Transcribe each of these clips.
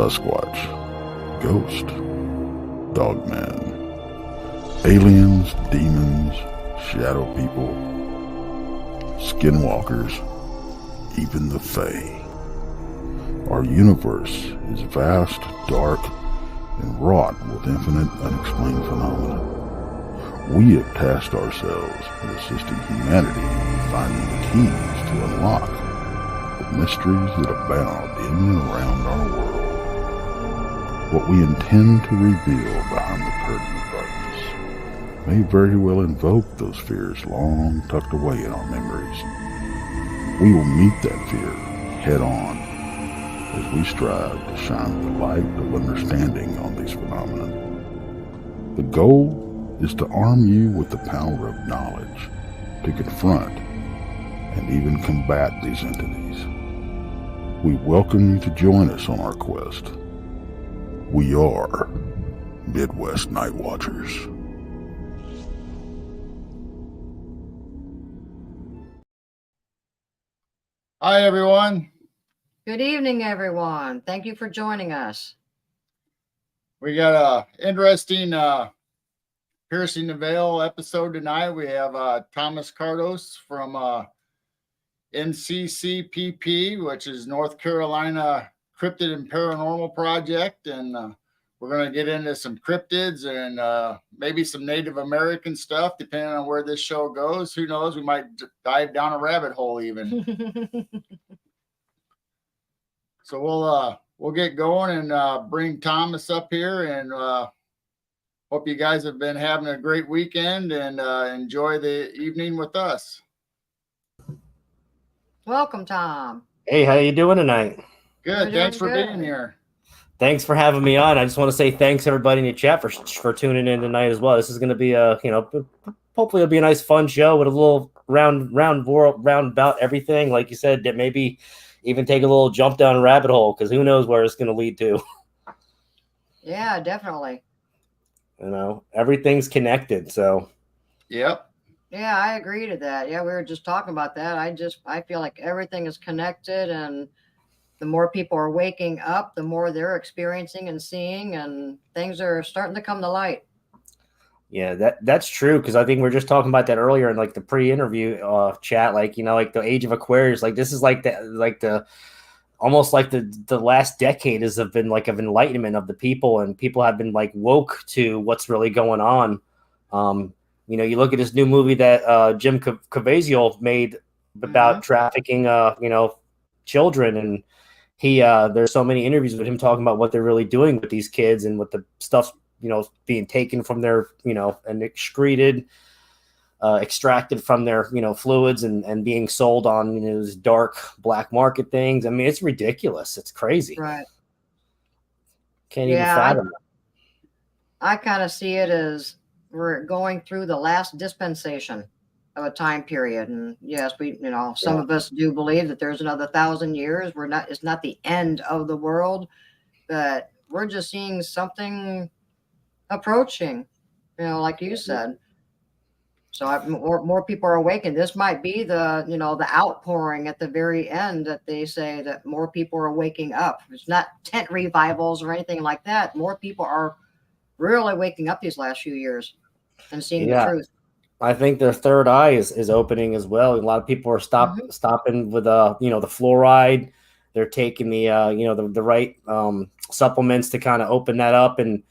Sasquatch, Ghost, Dogman, aliens, demons, shadow people, skinwalkers, even the Fae. Our universe is vast, dark, and wrought with infinite unexplained phenomena. We have tasked ourselves with assisting humanity in finding the keys to unlock the mysteries that abound in and around our world. What we intend to reveal behind the curtain of darkness may very well invoke those fears long tucked away in our memories. We will meet that fear head on as we strive to shine the light of understanding on these phenomena. The goal is to arm you with the power of knowledge to confront and even combat these entities. We welcome you to join us on our quest. We are Midwest Night Watchers. Hi, everyone. Good evening, everyone. Thank you for joining us. We got an interesting Piercing the Veil episode tonight. We have Thomas Kardos from NCCPP, which is North Carolina Cryptid and Paranormal Project. And we're going to get into some cryptids and maybe some Native American stuff, depending on where this show goes. Who knows? We might dive down a rabbit hole even. So we'll get going and bring Thomas up here, and hope you guys have been having a great weekend and enjoy the evening with us. Welcome, Tom. Hey, how you doing tonight? Good. Thanks for being here. Thanks for having me on. I just want to say thanks everybody in the chat for tuning in tonight as well. This is going to be hopefully it'll be a nice fun show with a little roundabout everything. Like you said, that maybe even take a little jump down a rabbit hole, because who knows where it's going to lead to. Yeah, definitely. Everything's connected. So. Yep. Yeah, I agree to that. Yeah, we were just talking about that. I feel like everything is connected, and the more people are waking up, the more they're experiencing and seeing, and things are starting to come to light. Yeah, that's true, because I think we are just talking about that earlier in like the pre-interview chat, like the age of Aquarius, like this is almost like the last decade has been like of enlightenment of the people, and people have been like woke to what's really going on. You look at this new movie that Jim Caviezel made about trafficking children, and there's so many interviews with him talking about what they're really doing with these kids and what the stuff being taken from their and extracted from their fluids and being sold on these dark black market things. I mean, it's ridiculous. It's crazy. Right. Can't even fathom it. I kind of see it as we're going through the last dispensation of a time period, and yes, we some of us do believe that there's another 1,000 years. It's not the end of the world, but we're just seeing something approaching, like you said. So more people are awakened. This might be the outpouring at the very end that they say that more people are waking up. It's not tent revivals or anything like that. More people are really waking up these last few years and seeing the truth. I think their third eye is opening as well. A lot of people are stopping with the fluoride. They're taking the the right supplements to kind of open that up and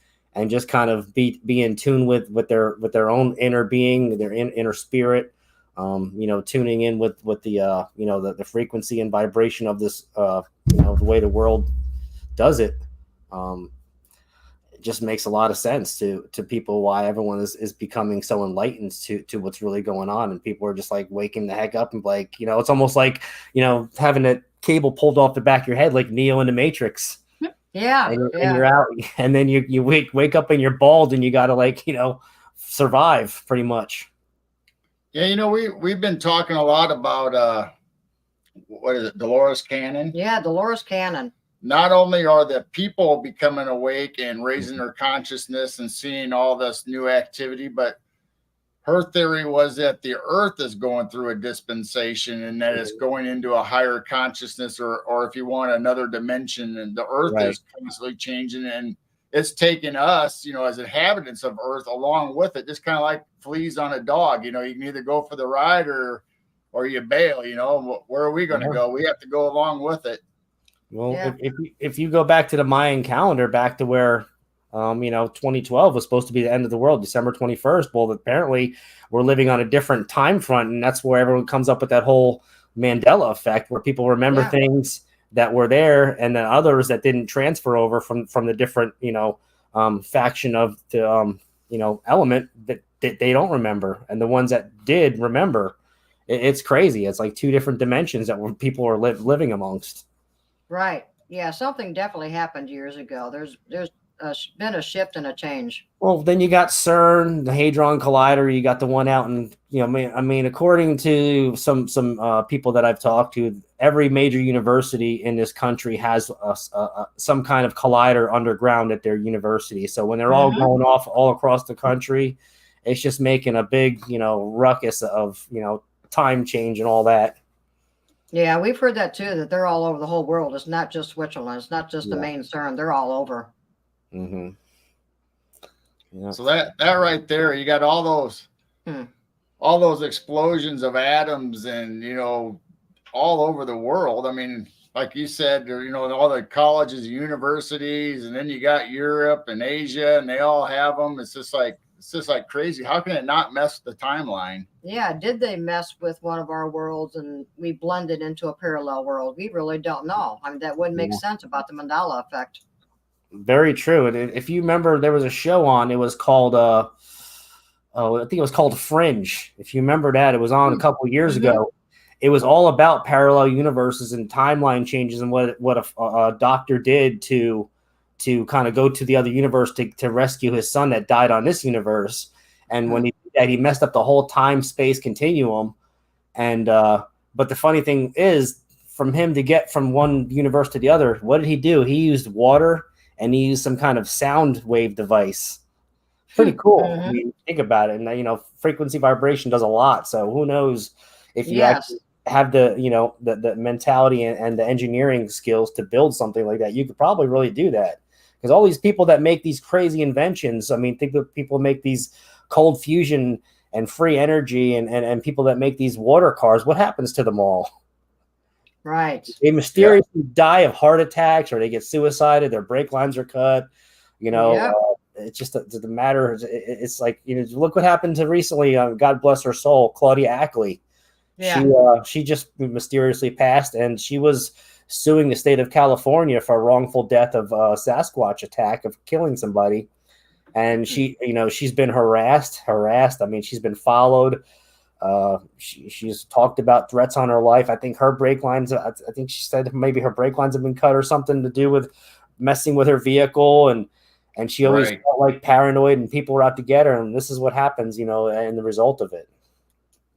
just kind of be in tune with their own inner being, their inner spirit. Tuning in with the the frequency and vibration of this the way the world does it. It just makes a lot of sense to people why everyone is becoming so enlightened to what's really going on, and people are just like waking the heck up and like it's almost like having a cable pulled off the back of your head like Neo in the Matrix. Yeah, and you're out, and then you wake up and you're bald, and you got to survive pretty much. Yeah, we've been talking a lot about what is it, Dolores Cannon? Yeah, Dolores Cannon. Not only are the people becoming awake and raising their consciousness and seeing all this new activity, but her theory was that the earth is going through a dispensation and that it's going into a higher consciousness, or if you want, another dimension, and the earth Right. is constantly changing, and it's taking us, as inhabitants of earth along with it, just kind of like fleas on a dog. You can either go for the ride or you bail. Where are we going to go? We have to go along with it. Well, Yeah. if you go back to the Mayan calendar, back to where 2012 was supposed to be the end of the world, December 21st. Well, apparently we're living on a different time front, and that's where everyone comes up with that whole Mandela effect, where people remember things that were there, and then others that didn't transfer over from the different faction of the element that they don't remember, and the ones that did remember. It's crazy. It's like two different dimensions that people are living amongst. Right. Yeah. Something definitely happened years ago. There's been a shift and a change. Well, then you got CERN, the Hadron Collider. You got the one out in, according to some people that I've talked to, every major university in this country has some kind of collider underground at their university. So when they're all going off all across the country, it's just making a big, ruckus of, time change and all that. Yeah, we've heard that too, that they're all over the whole world. It's not just Switzerland. It's not just the main CERN. They're all over. Mm-hmm. Yeah. So that right there, you got all those explosions of atoms, and all over the world. I mean, like you said, all the colleges, universities, and then you got Europe and Asia, and they all have them. It's just like crazy. How can it not mess the timeline? Yeah, did they mess with one of our worlds and we blended into a parallel world? We really don't know. I mean, that wouldn't make sense about the Mandela effect. Very true. And if you remember, there was a show on. It was called I think it was called Fringe. If you remember that, it was on a couple of years ago. It was all about parallel universes and timeline changes, and what a doctor did to kind of go to the other universe to rescue his son that died on this universe. And when he did that, he messed up the whole time-space continuum. And but the funny thing is, from him to get from one universe to the other, what did he do? He used water, and he used some kind of sound wave device. Pretty cool. When you think about it. And frequency vibration does a lot. So who knows if you actually have the the mentality and the engineering skills to build something like that, you could probably really do that. Because all these people that make these crazy inventions, I mean, think of people make these cold fusion and free energy, and people that make these water cars. What happens to them all? Right. They mysteriously die of heart attacks, or they get suicided. Their brake lines are cut. It's just the matter. It's like, look what happened to recently. God bless her soul, Claudia Ackley. Yeah. She just mysteriously passed, and she was suing the state of California for a wrongful death of Sasquatch attack, of killing somebody. And she's been harassed. I mean, she's been followed. She's talked about threats on her life. I think her brake lines, I think she said maybe her brake lines have been cut or something to do with messing with her vehicle. And she always felt like paranoid, and people were out to get her. And this is what happens, and the result of it.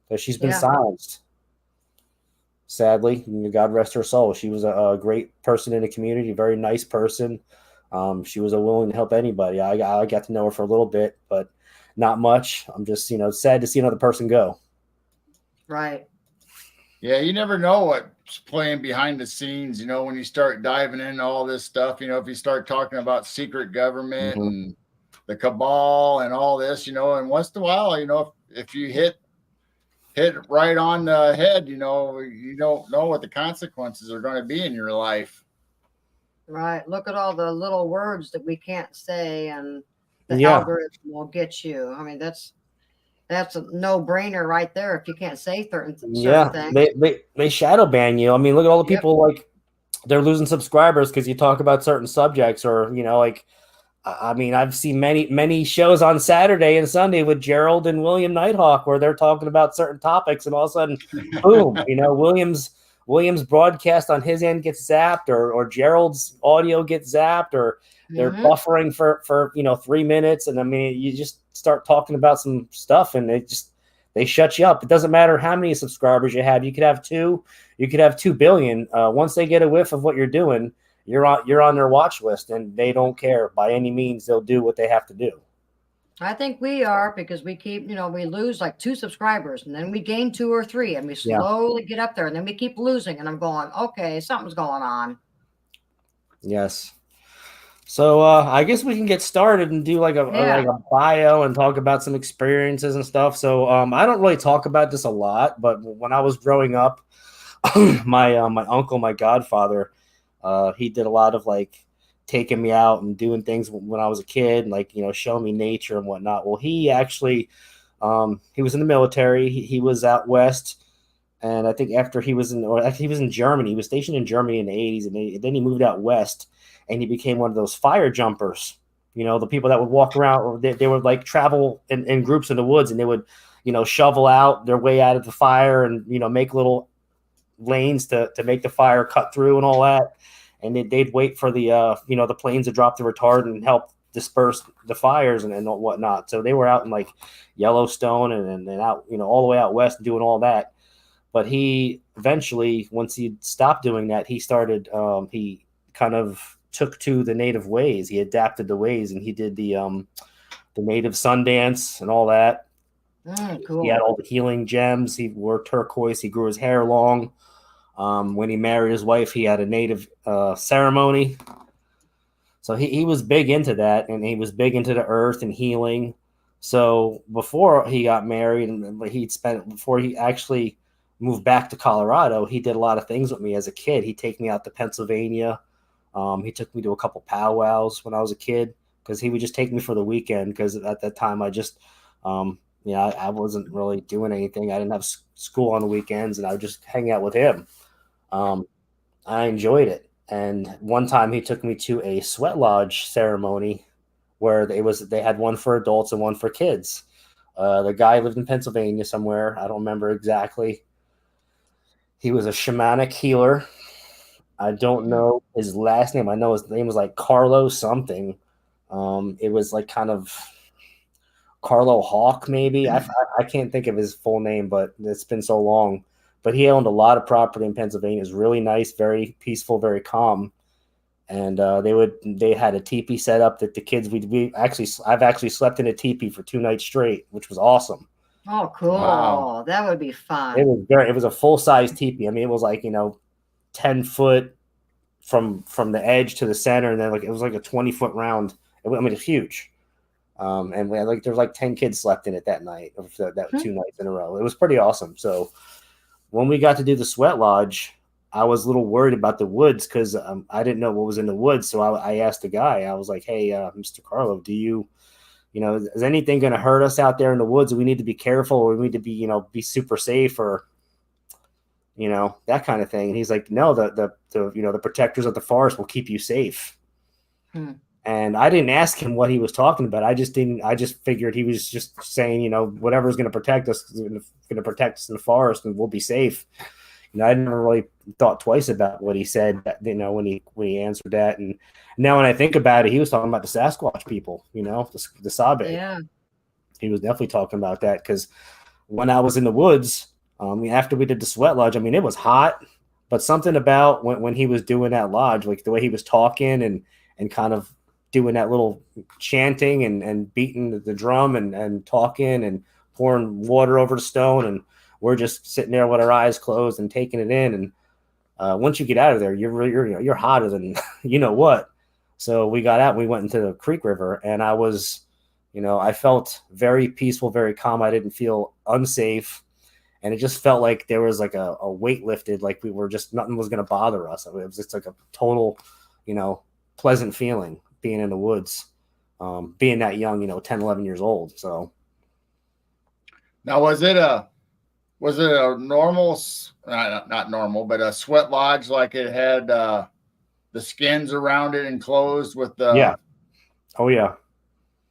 So she's been silenced. Sadly, God rest her soul. She was a great person in the community, a very nice person. She was willing to help anybody. I got to know her for a little bit, but not much. I'm just, sad to see another person go. Right. Yeah, you never know what's playing behind the scenes, when you start diving into all this stuff, if you start talking about secret government and the cabal and all this, and once in a while, if you hit right on the head, you don't know what the consequences are going to be in your life. Right. Look at all the little words that we can't say, and the algorithm will get you. I mean, that's a no-brainer right there. If you can't say certain things. They shadow ban you. I mean, look at all the people, like, they're losing subscribers because you talk about certain subjects, or I mean, I've seen many shows on Saturday and Sunday with Gerald and William Nighthawk where they're talking about certain topics, and all of a sudden, boom, William's broadcast on his end gets zapped, or Gerald's audio gets zapped, or they're buffering for 3 minutes. And I mean, you just start talking about some stuff, and they shut you up. It doesn't matter how many subscribers you have. You could have 2, you could have 2 billion. Once they get a whiff of what you're doing, you're on their watch list, and they don't care by any means. They'll do what they have to do. I think we are, because we keep, we lose like 2 subscribers and then we gain 2 or 3 and we Yeah. slowly get up there and then we keep losing. And I'm going, okay, something's going on. Yes. So I guess we can get started and do like a bio and talk about some experiences and stuff. So I don't really talk about this a lot, but when I was growing up, my uncle, my godfather, he did a lot of like taking me out and doing things when I was a kid, like showing me nature and whatnot. Well, he actually he was in the military. He was out west, and I think after he was in Germany. He was stationed in Germany in the 80s, and then he moved out west, and he became one of those fire jumpers. The people that would walk around, or they would like travel in groups in the woods, and they would shovel out their way out of the fire and make little lanes to make the fire cut through and all that. And they'd wait for the the planes to drop the retardant and help disperse the fires and whatnot. So they were out in like Yellowstone and out all the way out west doing all that. But he eventually, once he stopped doing that, he started he kind of took to the native ways. He adapted the ways, and he did the native sun dance and all that. Cool. He had all the healing gems. He wore turquoise. He grew his hair long. When he married his wife, he had a native ceremony. So he was big into that, and he was big into the earth and healing. So before he got married, and before he actually moved back to Colorado, he did a lot of things with me as a kid. He'd take me out to Pennsylvania. He took me to a couple powwows when I was a kid, because he would just take me for the weekend, because at that time I just I wasn't really doing anything. I didn't have school on the weekends, and I would just hang out with him. I enjoyed it. And one time he took me to a sweat lodge ceremony where they had one for adults and one for kids. The guy lived in Pennsylvania somewhere. I don't remember exactly. He was a shamanic healer. I don't know his last name. I know his name was like Carlos something. It was like kind of Carlo Hawk, maybe. I can't think of his full name, but it's been so long. But he owned a lot of property in Pennsylvania. It was really nice, very peaceful, very calm. And they had a teepee set up that the kids I've actually slept in a teepee for 2 nights straight, which was awesome. Oh, cool! Wow. That would be fun. It was a full size teepee. I mean, it was like 10 foot from the edge to the center, and then it was like a 20-foot round. I mean, it's huge. And we had there's like 10 kids slept in it that night. That 2 nights in a row. It was pretty awesome. So when we got to do the sweat lodge, I was a little worried about the woods, because I didn't know what was in the woods. So I asked the guy. I was like, "Hey, Mr. Carlo, do you, is anything going to hurt us out there in the woods? Do we need to be careful, or we need to be super safe, or that kind of thing?" And he's like, "No, the protectors of the forest will keep you safe." And I didn't ask him what he was talking about. I just figured he was just saying, whatever's going to protect us is going to protect us in the forest, and we'll be safe. I never really thought twice about what he said, when he answered that. And now when I think about it, he was talking about the Sasquatch people, the Sabe. Yeah. He was definitely talking about that, because when I was in the woods, after we did the sweat lodge, it was hot, but something about when he was doing that lodge, like the way he was talking and kind of doing that little chanting and beating the drum and talking and pouring water over the stone, and we're just sitting there with our eyes closed and taking it in. And once you get out of there, you're hotter than what. So we got out and we went into the Creek River, and I was, I felt very peaceful, very calm. I didn't feel unsafe, and it just felt like there was like a weight lifted, like we were just, nothing was going to bother us. It was just like a total, pleasant feeling being in the woods, being that young, 10, 11 years old. So now, was it a normal, not normal, but a sweat lodge, like it had the skins around it enclosed with the... Yeah. Oh, yeah.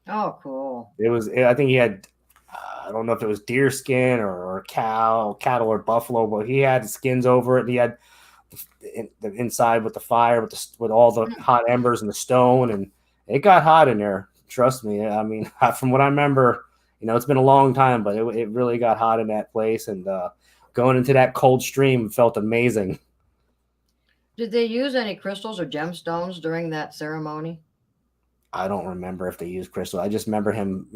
Oh, cool. It was, I think he had, I don't know if it was deer skin or cattle or buffalo, but he had the skins over it. And he had the inside with the fire, with all the hot embers and the stone, and it got hot in there. Trust me. From what I remember, it's been a long time, but it really got hot in that place, and going into that cold stream felt amazing. Did they use any crystals or gemstones during that ceremony? I don't remember if they used crystal. I just remember him,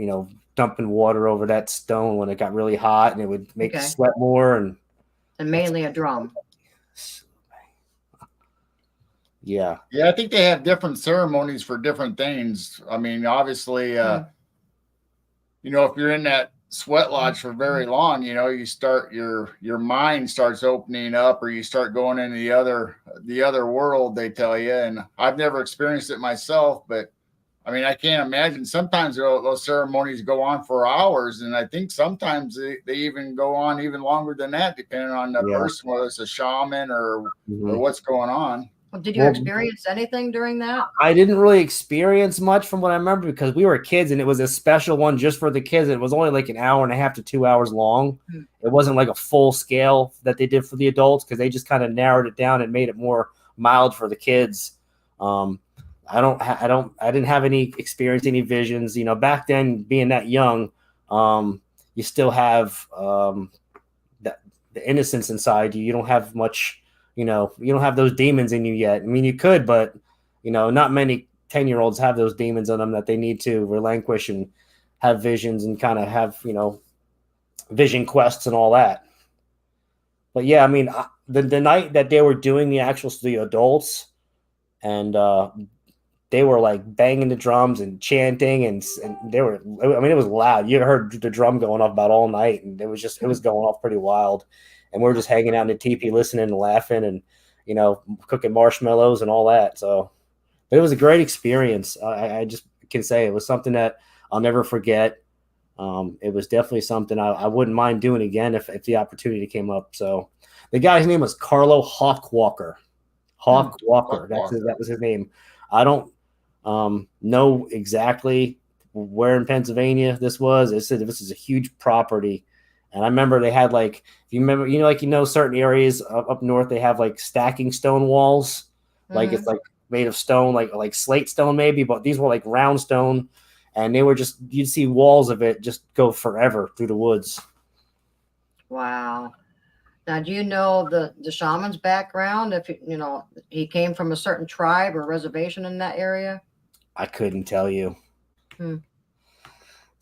dumping water over that stone when it got really hot, and it would make you Okay. sweat more. And mainly a drum. yeah, Yeah, I think they have different ceremonies for different things. I mean, obviously, if you're in that sweat lodge for very long, you start your mind starts opening up, or you start going into the other world, they tell you. And I've never experienced it myself, but I mean, I can't imagine. Sometimes those ceremonies go on for hours, and I think sometimes they even go on even longer than that, depending on the yeah. person, whether it's a shaman or Mhm. what's going on. Well, did you experience anything during that? I didn't really experience much from what I remember because we were kids, and it was a special one just for the kids. It was only like an hour and a half to 2 hours long. It wasn't like a full scale that they did for the adults, because they just kind of narrowed it down and made it more mild for the kids. I didn't have any experience, any visions. Back then, being that young, you still have the innocence inside you. You don't have much. You don't have those demons in you yet. I mean, you could, but not many 10-year-olds have those demons in them that they need to relinquish and have visions and kind of have vision quests and all that. But yeah, I mean, the night that they were doing the adults, and they were like banging the drums and chanting, and they were, I mean, it was loud. You heard the drum going off about all night, and it was going off pretty wild. And we were just hanging out in the teepee, listening and laughing, and cooking marshmallows and all that. So, but it was a great experience. I just can say it was something that I'll never forget. It was definitely something I wouldn't mind doing again if the opportunity came up. So, the guy's name was Carlo Hawkwalker. Hawkwalker. That was his name. I don't know exactly where in Pennsylvania this was. It said this is a huge property. And I remember they had, like, if you remember, certain areas up north, they have like stacking stone walls. Like it's like made of stone, like slate stone maybe, but these were like round stone, and they were you'd see walls of it just go forever through the woods. Wow. Now, do you know the shaman's background? If he came from a certain tribe or reservation in that area? I couldn't tell you.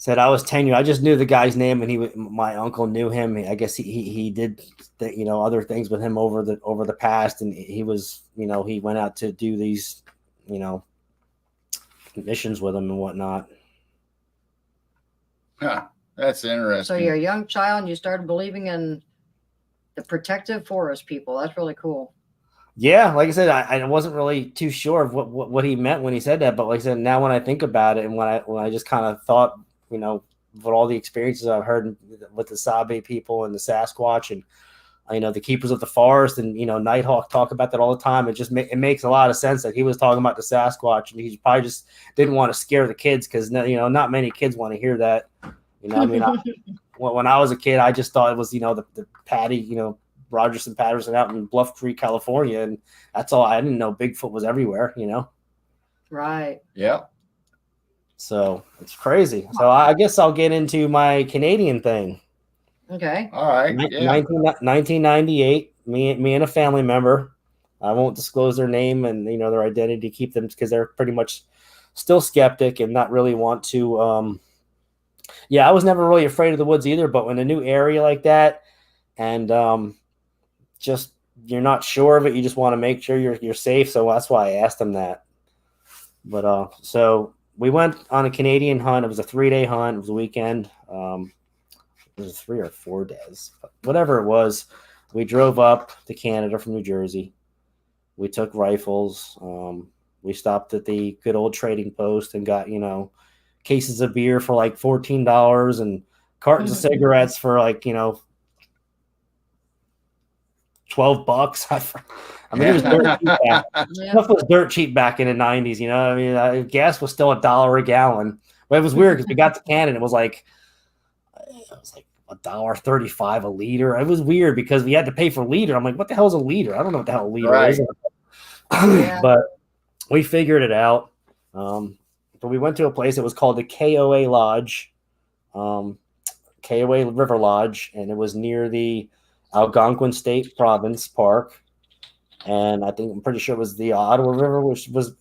Said I was 10 years. I just knew the guy's name, and my uncle knew him. I guess he did other things with him over the past, and he was he went out to do these missions with him and whatnot. Huh, that's interesting. So you're a young child and you started believing in the protective forest people. That's really cool. Yeah, like I said, I wasn't really too sure of what he meant when he said that, but like I said, now when I think about it, and when I just kind of thought, with all the experiences I've heard with the Sabe people and the Sasquatch, and the keepers of the forest, and Nighthawk talk about that all the time. It makes a lot of sense that he was talking about the Sasquatch, and he probably just didn't want to scare the kids, because not many kids want to hear that. I mean, when I was a kid, I just thought it was the Patty, Rogers and Patterson out in Bluff Creek, California, and that's all. I didn't know Bigfoot was everywhere. Right. Yeah. So it's crazy. So I guess I'll get into my Canadian thing. Okay. All right. Yeah. 1998, me and a family member. I won't disclose their name and their identity, keep them, because they're pretty much still skeptic and not really want to. I was never really afraid of the woods either, but when a new area like that, and just you're not sure of it, you just want to make sure you're safe. So that's why I asked them that. But so we went on a Canadian hunt. It was a 3-day hunt. It was a weekend. It was 3 or 4 days, whatever it was. We drove up to Canada from New Jersey. We took rifles. We stopped at the good old trading post and got, cases of beer for like $14 and cartons of cigarettes for like, $12. I mean, it was dirt cheap back. Stuff was dirt cheap back in the 90s, I mean, gas was still $1 a gallon. But it was weird because we got to Canada and it was like $1.35 a liter. It was weird because we had to pay for liter. I'm like, what the hell is a liter? I don't know what the hell a liter is. But we figured it out. But we went to a place that was called the KOA Lodge, KOA River Lodge, and it was near the Algonquin State Province Park. And I'm pretty sure it was the Ottawa River, which was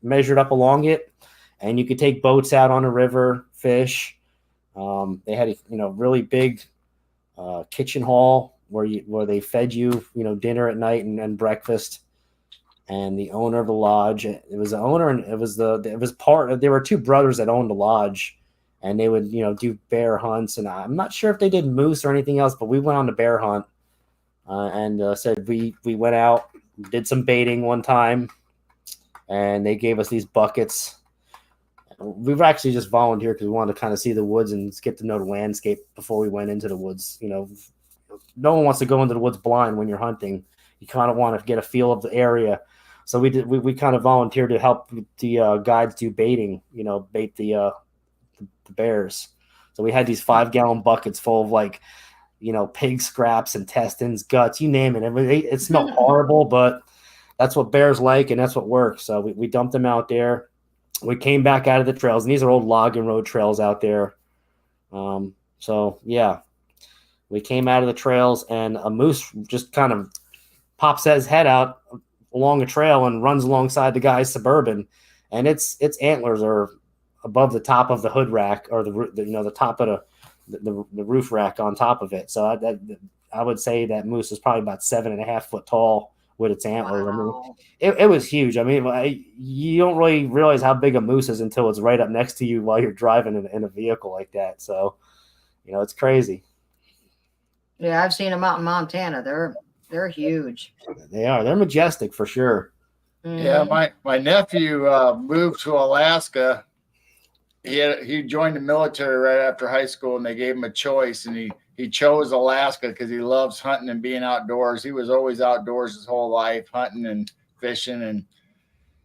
measured up along it, and you could take boats out on the river, fish. They had a really big kitchen hall where they fed you dinner at night and breakfast. And the owner of the lodge, it was the owner, and it was there were two brothers that owned the lodge, and they would do bear hunts. And I'm not sure if they did moose or anything else, but we went on the bear hunt, and said we went out, did some baiting one time, and they gave us these buckets. We've actually just volunteered because we wanted to kind of see the woods and get to know the landscape before we went into the woods. No one wants to go into the woods blind when you're hunting. You kind of want to get a feel of the area. So we kind of volunteered to help the guides do baiting, bait the bears. So we had these 5-gallon buckets full of pig scraps, intestines, guts, you name it. It smelled horrible, but that's what bears like, and that's what works. So we dumped them out there. We came back out of the trails, and these are old logging road trails out there. So yeah, we came out of the trails, and a moose just kind of pops his head out along a trail and runs alongside the guy's Suburban, and its antlers are above the top of the hood rack, or the top of the roof rack on top of it. So I would say that moose is probably about 7.5 foot tall with its antlers. Wow. I mean, it was huge. I mean, you don't really realize how big a moose is until it's right up next to you while you're driving in a vehicle like that. So, it's crazy. Yeah, I've seen them out in Montana. They're huge. They are. They're majestic for sure. Yeah, my nephew moved to Alaska. He joined the military right after high school, and they gave him a choice, and he chose Alaska because he loves hunting and being outdoors. He was always outdoors his whole life, hunting and fishing, and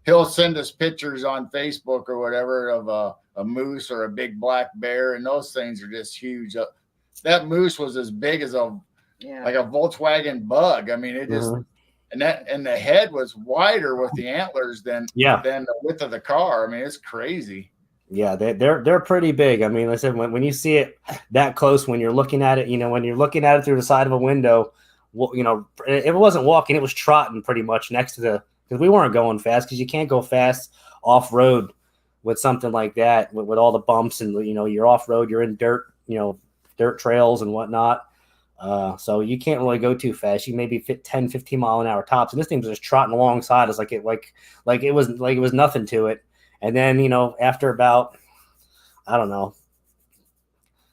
he'll send us pictures on Facebook or whatever of a moose or a big black bear, and those things are just huge. That moose was as big as like a Volkswagen Bug. I mean, it just and the head was wider with the antlers than the width of the car. I mean, it's crazy. Yeah, they're pretty big. I mean, like I said, when you see it that close, when you're looking at it, when you're looking at it through the side of a window, it wasn't walking, it was trotting pretty much next to because we weren't going fast, because you can't go fast off road with something like that with all the bumps, and you're off road, you're in dirt trails and whatnot. So you can't really go too fast. You maybe fit 10, 15 mile an hour tops. And this thing was just trotting alongside us like it was nothing to it. And then, after about, I don't know,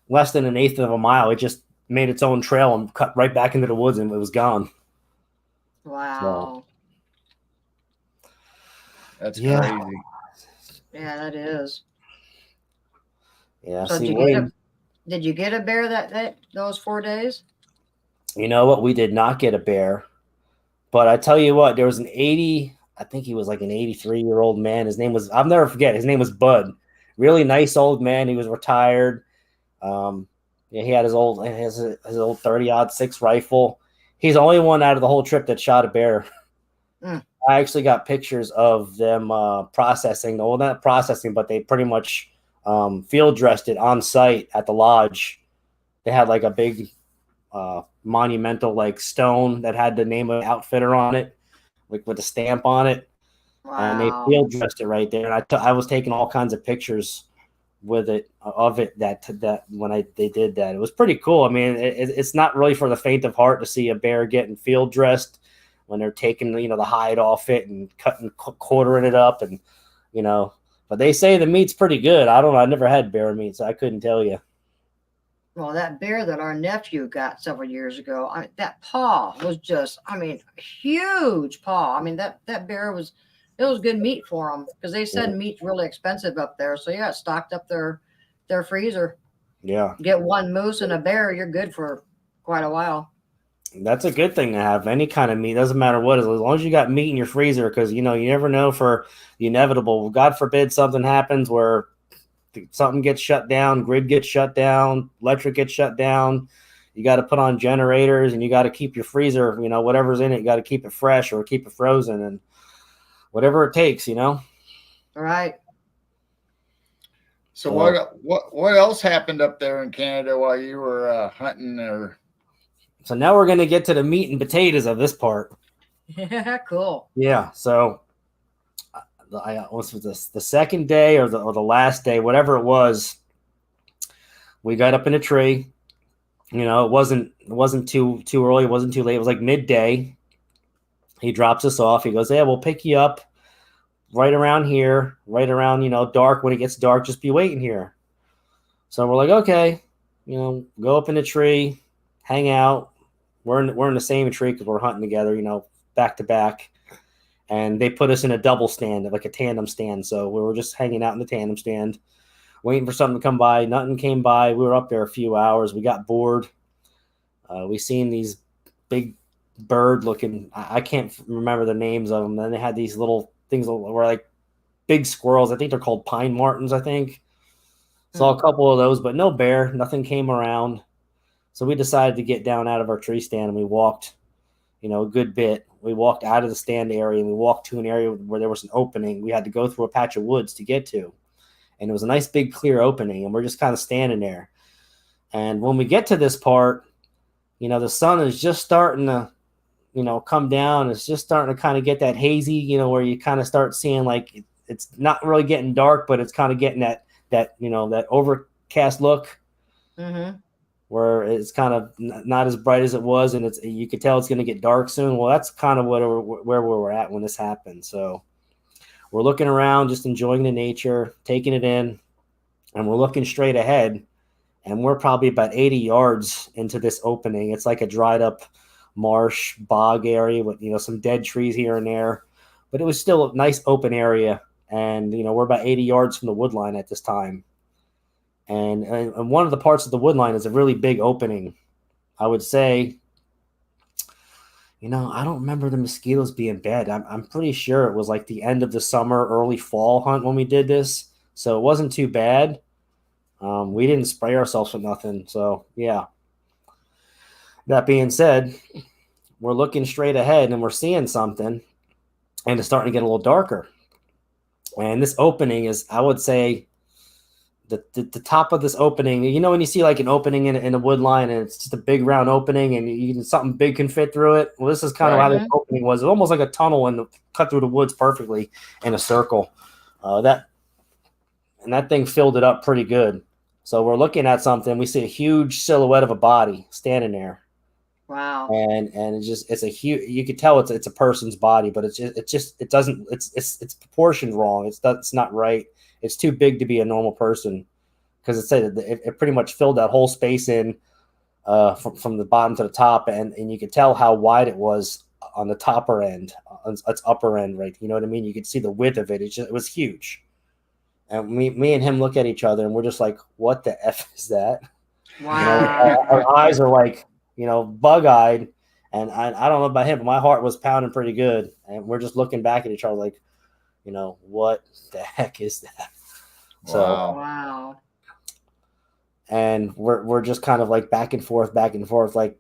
less than 1/8 of a mile, it just made its own trail and cut right back into the woods, and it was gone. Wow. So, that's crazy. Yeah, that is. Yeah. So did you get a bear those 4 days? You know what? We did not get a bear, but I tell you what, there was I think he was like an 83-year-old man. I'll never forget. His name was Bud. Really nice old man. He was retired. He had his old 30-06 rifle. He's the only one out of the whole trip that shot a bear. I actually got pictures of them processing. Well, not processing, but they pretty much field dressed it on site at the lodge. They had like a big monumental stone that had the name of the outfitter on it, with a stamp on it. Wow. And they field dressed it right there. And I was taking all kinds of pictures with it that when they did that. It was pretty cool. I mean, it's not really for the faint of heart to see a bear getting field dressed when they're taking the hide off it and quartering it up, and but they say the meat's pretty good. I don't know. I never had bear meat, so I couldn't tell you. Well, that bear that our nephew got several years ago, that paw was just, huge paw. I mean, that bear it was good meat for them, because they said meat's really expensive up there. So yeah, it stocked up their freezer. Yeah. Get one moose and a bear, you're good for quite a while. That's a good thing to have. Any kind of meat, doesn't matter what, as long as you got meat in your freezer, because you never know for the inevitable. God forbid something happens where something gets shut down, grid gets shut down, electric gets shut down. You got to put on generators, and you got to keep your freezer, whatever's in it, you got to keep it fresh or keep it frozen, and whatever it takes, All right. So what else happened up there in Canada while you were hunting? So now we're going to get to the meat and potatoes of this part. Yeah, cool. Yeah. So was the second day or the last day, whatever it was. We got up in a tree. You know, it wasn't too early. It wasn't too late. It was like midday. He drops us off. He goes, "Yeah, we'll pick you up right around here, right around, dark. When it gets dark, just be waiting here." So we're like, okay, go up in the tree, hang out. We're in the same tree because we're hunting together, back to back. And they put us in a double stand, like a tandem stand. So we were just hanging out in the tandem stand, waiting for something to come by. Nothing came by. We were up there a few hours. We got bored. We seen these big bird looking, I can't remember the names of them. Then they had these little things that were like big squirrels. I think they're called pine martens, I think. Saw a couple of those, but no bear. Nothing came around. So we decided to get down out of our tree stand, and we walked, a good bit. We walked out of the stand area, and we walked to an area where there was an opening. We had to go through a patch of woods to get to. And it was a nice big clear opening, and we're just kind of standing there. And when we get to this part, the sun is just starting to, come down. It's just starting to kind of get that hazy, where you kind of start seeing like it's not really getting dark, but it's kind of getting that overcast look. Mm-hmm. Where it's kind of not as bright as it was, and you could tell it's going to get dark soon. Well, that's kind of where we were at when this happened. So we're looking around, just enjoying the nature, taking it in, and we're looking straight ahead, and we're probably about 80 yards into this opening. It's like a dried up marsh bog area with some dead trees here and there, but it was still a nice open area. And we're about 80 yards from the wood line at this time. And one of the parts of the wood line is a really big opening. I would say, I don't remember the mosquitoes being bad. I'm pretty sure it was like the end of the summer, early fall hunt when we did this. So it wasn't too bad. We didn't spray ourselves with nothing. So, yeah. That being said, we're looking straight ahead and we're seeing something. And it's starting to get a little darker. And this opening is, I would say, the top of this opening, when you see like an opening in a wood line and it's just a big round opening and something big can fit through it. Well, this is kind of how this opening was. It was almost like a tunnel and cut through the woods perfectly in a circle. That thing filled it up pretty good. So we're looking at something. We see a huge silhouette of a body standing there. Wow. And it's a huge, you could tell it's a person's body, but it's proportioned wrong. It's not right. It's too big to be a normal person because it pretty much filled that whole space in from the bottom to the top. And you could tell how wide it was on the topper end, on its upper end, right? You know what I mean? You could see the width of it. It was huge. And me and him look at each other and we're just like, what the F is that? Wow. Our eyes are like, bug-eyed. And I don't know about him, but my heart was pounding pretty good. And we're just looking back at each other like, what the heck is that? So, wow. And we're just kind of like back and forth, like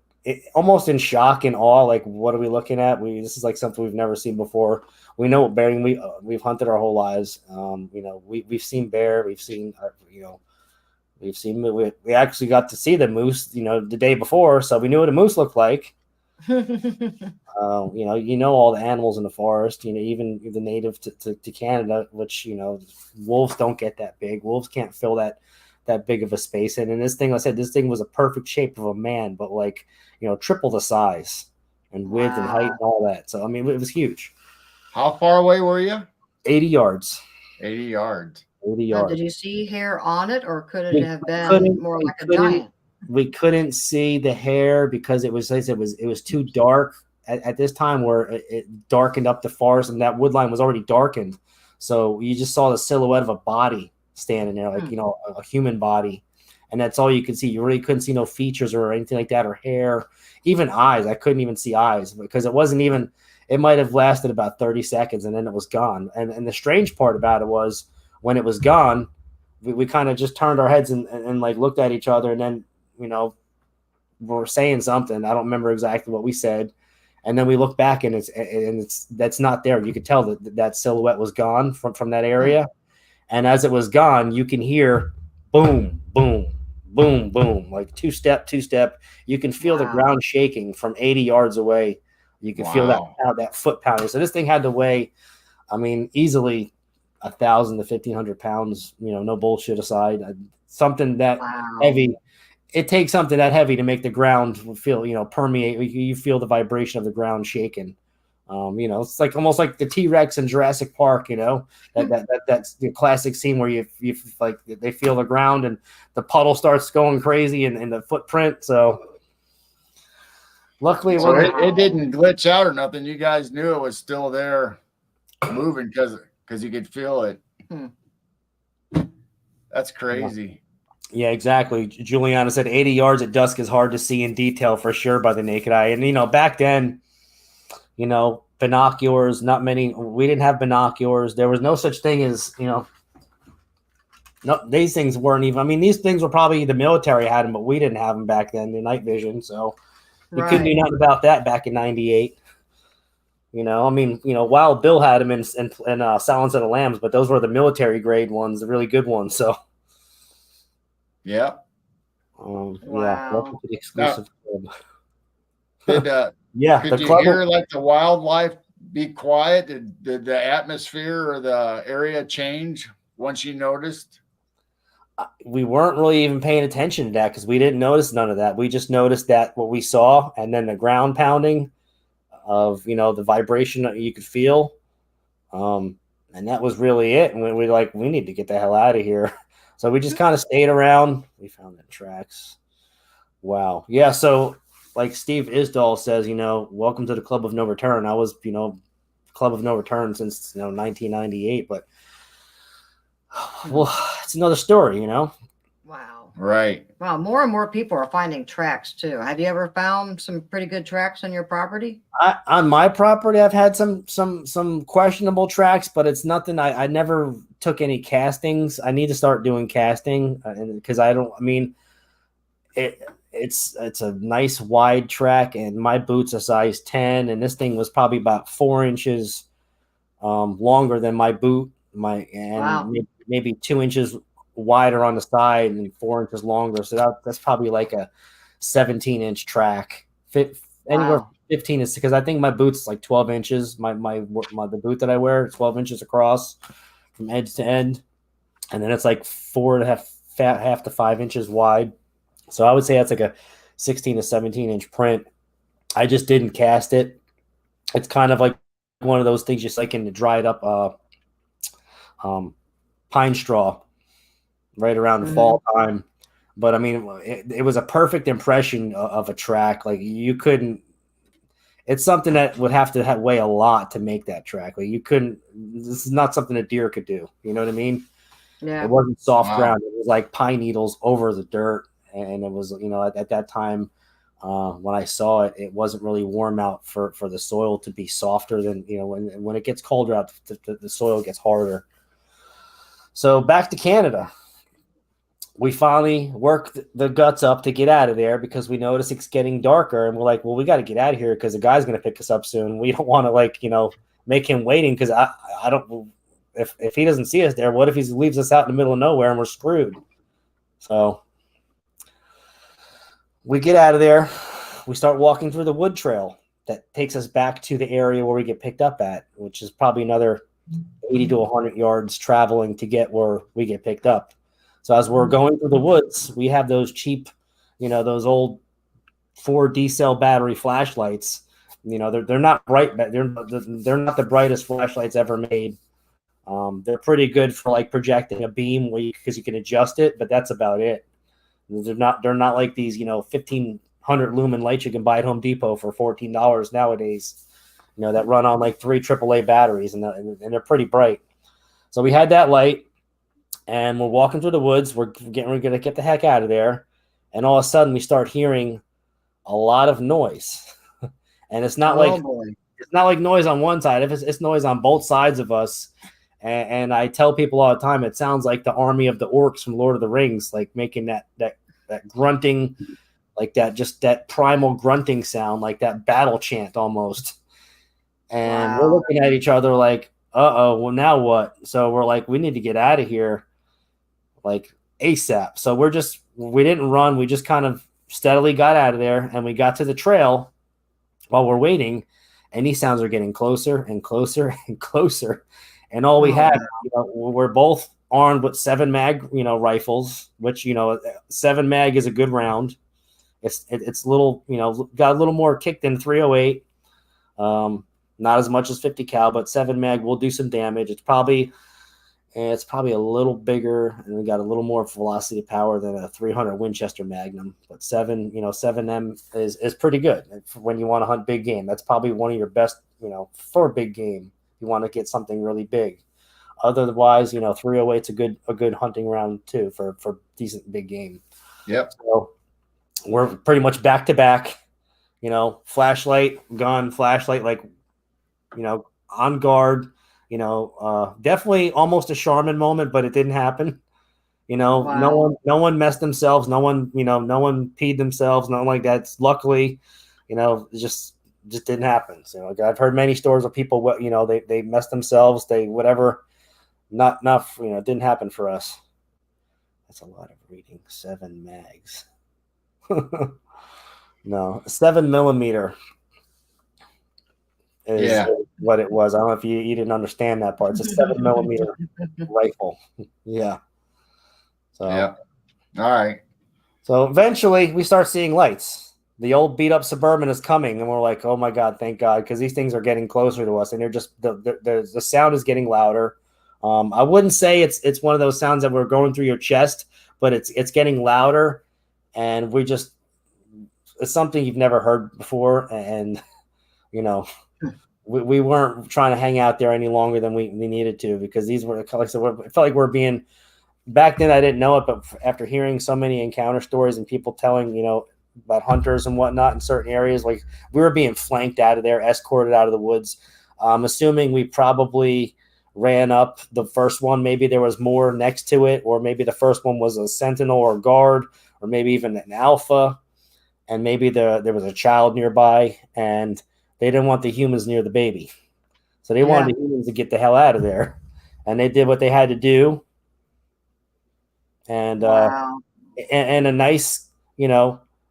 almost in shock and awe. Like, what are we looking at? This is like something we've never seen before. We know what bearing we've hunted our whole lives. We've seen bear, we've seen, we actually got to see the moose, the day before. So we knew what a moose looked like. All the animals in the forest, even the native to Canada, which, wolves don't get that big. Wolves can't fill that big of a space in. And this thing, like I said, this thing was a perfect shape of a man, but like, triple the size and width and height and all that. So, I mean, it was huge. How far away were you? 80 yards. 80 yards. 80 yards. Did you see hair on it, or could it have been more like a giant? We couldn't see the hair because it was too dark at this time, where it darkened up the forest and that wood line was already darkened. So you just saw the silhouette of a body standing there, like, a human body. And that's all you could see. You really couldn't see no features or anything like that, or hair, even eyes. I couldn't even see eyes because it might have lasted about 30 seconds and then it was gone. And the strange part about it was when it was gone, we kind of just turned our heads and like looked at each other, and then, we were saying something. I don't remember exactly what we said. And then we look back and that's not there. You could tell that silhouette was gone from that area. And as it was gone, you can hear boom, boom, boom, boom, like two step. You can feel the ground shaking from 80 yards away. You can feel that foot pounding. So this thing had to weigh, I mean, easily 1,000 to 1,500 pounds. No bullshit aside, something that Wow. heavy. It takes something that heavy to make the ground feel, permeate. You feel the vibration of the ground shaking. It's like almost like the T-Rex in Jurassic Park. That's the classic scene where you like they feel the ground and the puddle starts going crazy and the footprint. So luckily, So it didn't glitch out or nothing. You guys knew it was still there, moving because you could feel it. That's crazy. Yeah, exactly. Juliana said 80 yards at dusk is hard to see in detail for sure by the naked eye. And, back then, binoculars, not many, we didn't have binoculars. There was no such thing as, no, these things weren't even, I mean, these things were probably the military had them, but we didn't have them back then, the night vision. So you couldn't do nothing about that back in 98. Wild Bill had them in Silence of the Lambs, but those were the military grade ones, the really good ones. So. Yeah. Wow. Welcome to the exclusive club. Could you hear like the wildlife be quiet? Did the atmosphere or the area change once you noticed? We weren't really even paying attention to that because we didn't notice none of that. We just noticed that what we saw and then the ground pounding of, the vibration that you could feel. And that was really it. And we need to get the hell out of here. So we just kind of stayed around. We found the tracks. Wow. Yeah. So like Steve Isdall says, welcome to the Club of No Return. I was, Club of No Return since, 1998, but well, it's another story, Wow. Right. Wow. More and more people are finding tracks too. Have you ever found some pretty good tracks on your property? On my property, I've had some questionable tracks, but it's nothing. I never took any castings. I need to start doing casting because it's a nice wide track and my boot's a size 10 and this thing was probably about 4 inches longer than my boot. Maybe 2 inches wider on the side and 4 inches longer. So that's probably like a 17-inch track. Anywhere from 15 is because I think my boot's like 12 inches. The boot that I wear is 12 inches across from edge to end, and then it's like 4.5 to 5 inches wide. So I would say that's like a 16 to 17-inch print. I just didn't cast it. It's kind of like one of those things just like in the dried up pine straw right around the fall time. But I mean, it was a perfect impression of a track. Like you couldn't, it's something that would have to weigh a lot to make that track. Like you couldn't, this is not something a deer could do. You know what I mean? Yeah. It wasn't soft ground. It was like pine needles over the dirt. And it was, at that time, when I saw it, it wasn't really warm out for the soil to be softer than, when it gets colder out, the soil gets harder. So back to Canada. We finally worked the guts up to get out of there because we noticed it's getting darker. And we're like, well, we got to get out of here because the guy's going to pick us up soon. We don't want to make him waiting because I don't, if he doesn't see us there, what if he leaves us out in the middle of nowhere and we're screwed? So we get out of there. We start walking through the wood trail that takes us back to the area where we get picked up at, which is probably another 80 to 100 yards traveling to get where we get picked up. So as we're going through the woods, we have those cheap, those old 4 D-cell battery flashlights. They're not bright. They're not the brightest flashlights ever made. They're pretty good for like projecting a beam because you can adjust it, but that's about it. They're not like these, 1,500 lumen lights you can buy at Home Depot for $14 nowadays. That run on like 3 AAA batteries and they're pretty bright. So we had that light. And we're walking through the woods. We're going to get the heck out of there. And all of a sudden we start hearing a lot of noise. And it's not it's not like noise on one side. It's noise on both sides of us. And I tell people all the time, it sounds like the army of the orcs from Lord of the Rings, like making that grunting, like that primal grunting sound, like that battle chant almost. And we're looking at each other like, well, now what? So we're like, we need to get out of here like ASAP. So we didn't run. We just kind of steadily got out of there and we got to the trail while we're waiting. And these sounds are getting closer and closer and closer. and all we Oh, had, wow. we're both armed with 7 mag, rifles, which 7 mag is a good round. It's little, got a little more kick than 308. Not as much as 50 cal, but 7 mag will do some damage. It's probably a little bigger, and we got a little more velocity power than a 300 Winchester Magnum. But 7M is pretty good for when you want to hunt big game. That's probably one of your best, for big game. You want to get something really big. Otherwise, 308's a good hunting round too for decent big game. Yep. So we're pretty much back to back. Flashlight, gun, flashlight, on guard. Definitely almost a Charmin moment, but it didn't happen. Wow. No one messed themselves. No one peed themselves. Nothing like that. Luckily, it just didn't happen. So I've heard many stories of people, they messed themselves. They whatever. Not it didn't happen for us. That's a lot of reading. 7 mags. No, 7mm is what it was. I don't know if you didn't understand that part. It's a 7mm rifle. Yeah. So yeah. All right. So eventually we start seeing lights. The old beat up Suburban is coming, and we're like, oh my God, thank God, because these things are getting closer to us, and they're just the sound is getting louder. I wouldn't say it's one of those sounds that we're going through your chest, but it's getting louder, and it's something you've never heard before, and we weren't trying to hang out there any longer than we needed to, because these were, like I said, it felt like we're being, back then I didn't know it, but after hearing so many encounter stories and people telling about hunters and whatnot in certain areas, like we were being flanked out of there, escorted out of the woods. I'm assuming we probably ran up the first one. Maybe there was more next to it, or maybe the first one was a sentinel or a guard, or maybe even an alpha, and maybe there was a child nearby, and they didn't want the humans near the baby, so they wanted the humans to get the hell out of there, and they did what they had to do, and Wow. in a nice,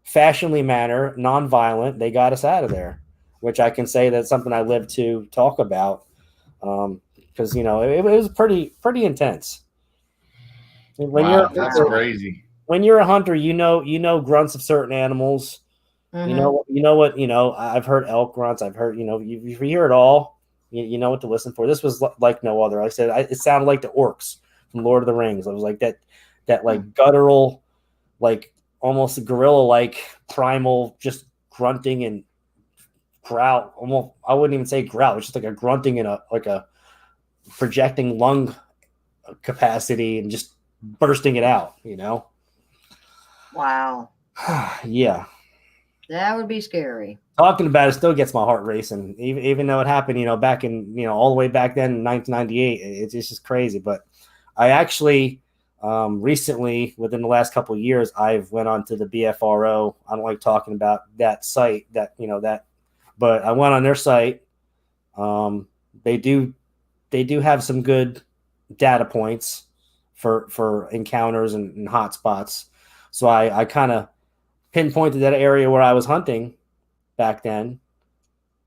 fashionably manner, non-violent, they got us out of there, which I can say that's something I live to talk about. Because it was pretty intense. Wow, that's crazy. When you're a hunter, grunts of certain animals. Mm-hmm. I've heard elk grunts. I've heard you hear it all. You know what to listen for. This was like no other. Like I said, it sounded like the orcs from Lord of the Rings. It was like that like guttural, like almost gorilla like primal, just grunting and growl. Almost, I wouldn't even say growl. It's just like a grunting and a projecting lung capacity and just bursting it out, Wow. Yeah, That would be scary. talking about it still gets my heart racing, even though it happened back in all the way back then in 1998. It's just crazy. But I actually recently, within the last couple of years, I've went on to the BFRO. I don't like talking about that site, but I went on their site. They do have some good data points for encounters and hot spots. So I kind of pinpointed that area where I was hunting back then,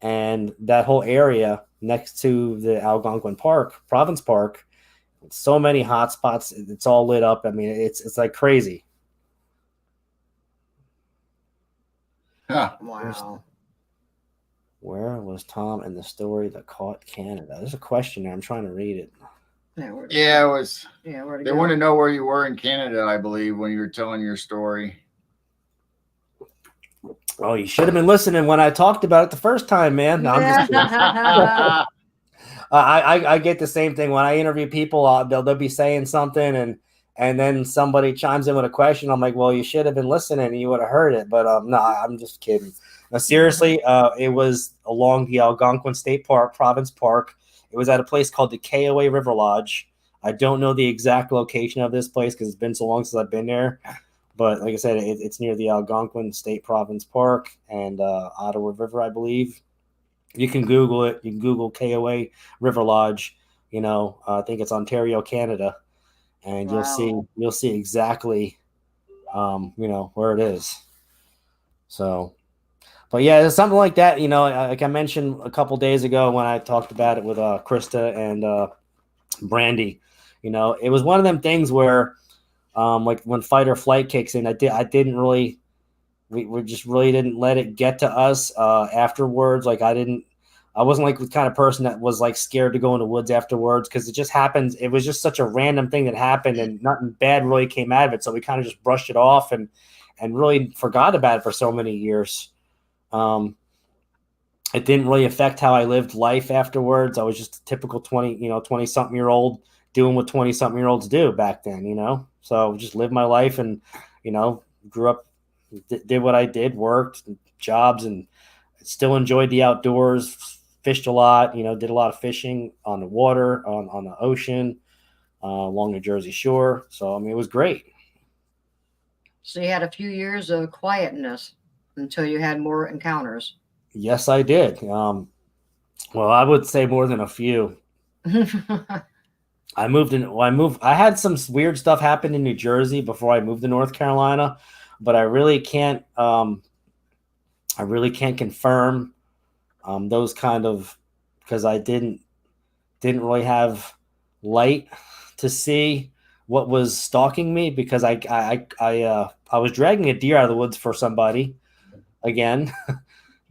and that whole area next to the Algonquin Park, Province Park, so many hot spots. It's all lit up. I mean, it's like crazy. Huh. Wow. Where was Tom in the story that caught Canada? There's a question there. I'm trying to read it. Yeah, it was. Yeah, they want to know where you were in Canada, I believe, when you were telling your story. Oh, you should have been listening when I talked about it the first time, man. No, I'm just kidding. I get the same thing when I interview people. They'll be saying something, and then somebody chimes in with a question. I'm like, well, you should have been listening, and you would have heard it. But no, I'm just kidding. Now, seriously, it was along the Algonquin State Park, Province Park. It was at a place called the KOA River Lodge. I don't know the exact location of this place because it's been so long since I've been there. But like I said, it's near the Algonquin State Province Park and Ottawa River, I believe. You can Google it. You can Google KOA River Lodge. I think it's Ontario, Canada, and you'll see exactly, where it is. So, but yeah, it's something like that. Like I mentioned a couple days ago when I talked about it with Krista and brandy. You know, it was one of them things where, like when fight or flight kicks in, I didn't really, we just really didn't let it get to us afterwards. Like I wasn't like the kind of person that was like scared to go in the woods afterwards, because it just happens. It was just such a random thing that happened, and nothing bad really came out of it. So we kind of just brushed it off and really forgot about it for so many years. It didn't really affect how I lived life afterwards. I was just a typical 20 something year old doing what 20 something year olds do back then, So just lived my life and, grew up, did what I did, worked jobs, and still enjoyed the outdoors, fished a lot, did a lot of fishing on the water, on the ocean, along the Jersey Shore. So, it was great. So you had a few years of quietness until you had more encounters. Yes, I did. Well, I would say more than a few. I had some weird stuff happen in New Jersey before I moved to North Carolina, but I really can't confirm those kind of, because I didn't really have light to see what was stalking me, because I was dragging a deer out of the woods for somebody again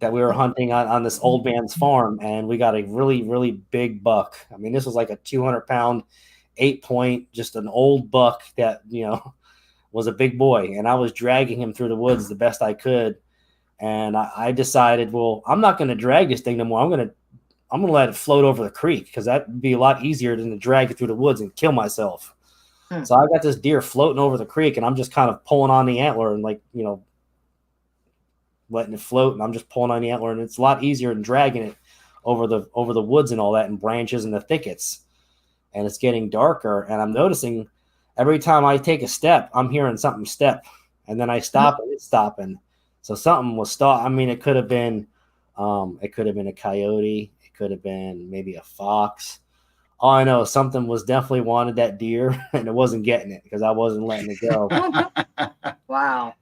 that we were hunting on this old man's farm, and we got a really, really big buck. This was like a 200-pound 8-point, just an old buck that, was a big boy. And I was dragging him through the woods the best I could. And I decided, well, I'm not going to drag this thing no more. I'm going to let it float over the creek, because that'd be a lot easier than to drag it through the woods and kill myself. So I got this deer floating over the creek, and I'm just kind of pulling on the antler and letting it float, and I'm just pulling on the antler, and it's a lot easier than dragging it over the woods and all that, and branches and the thickets. And it's getting darker, and I'm noticing every time I take a step, I'm hearing something step, and then I stop and it's stopping. So something was stop. It could have been a coyote. It could have been maybe a fox. All I know, something was definitely wanted that deer, and it wasn't getting it because I wasn't letting it go. Wow.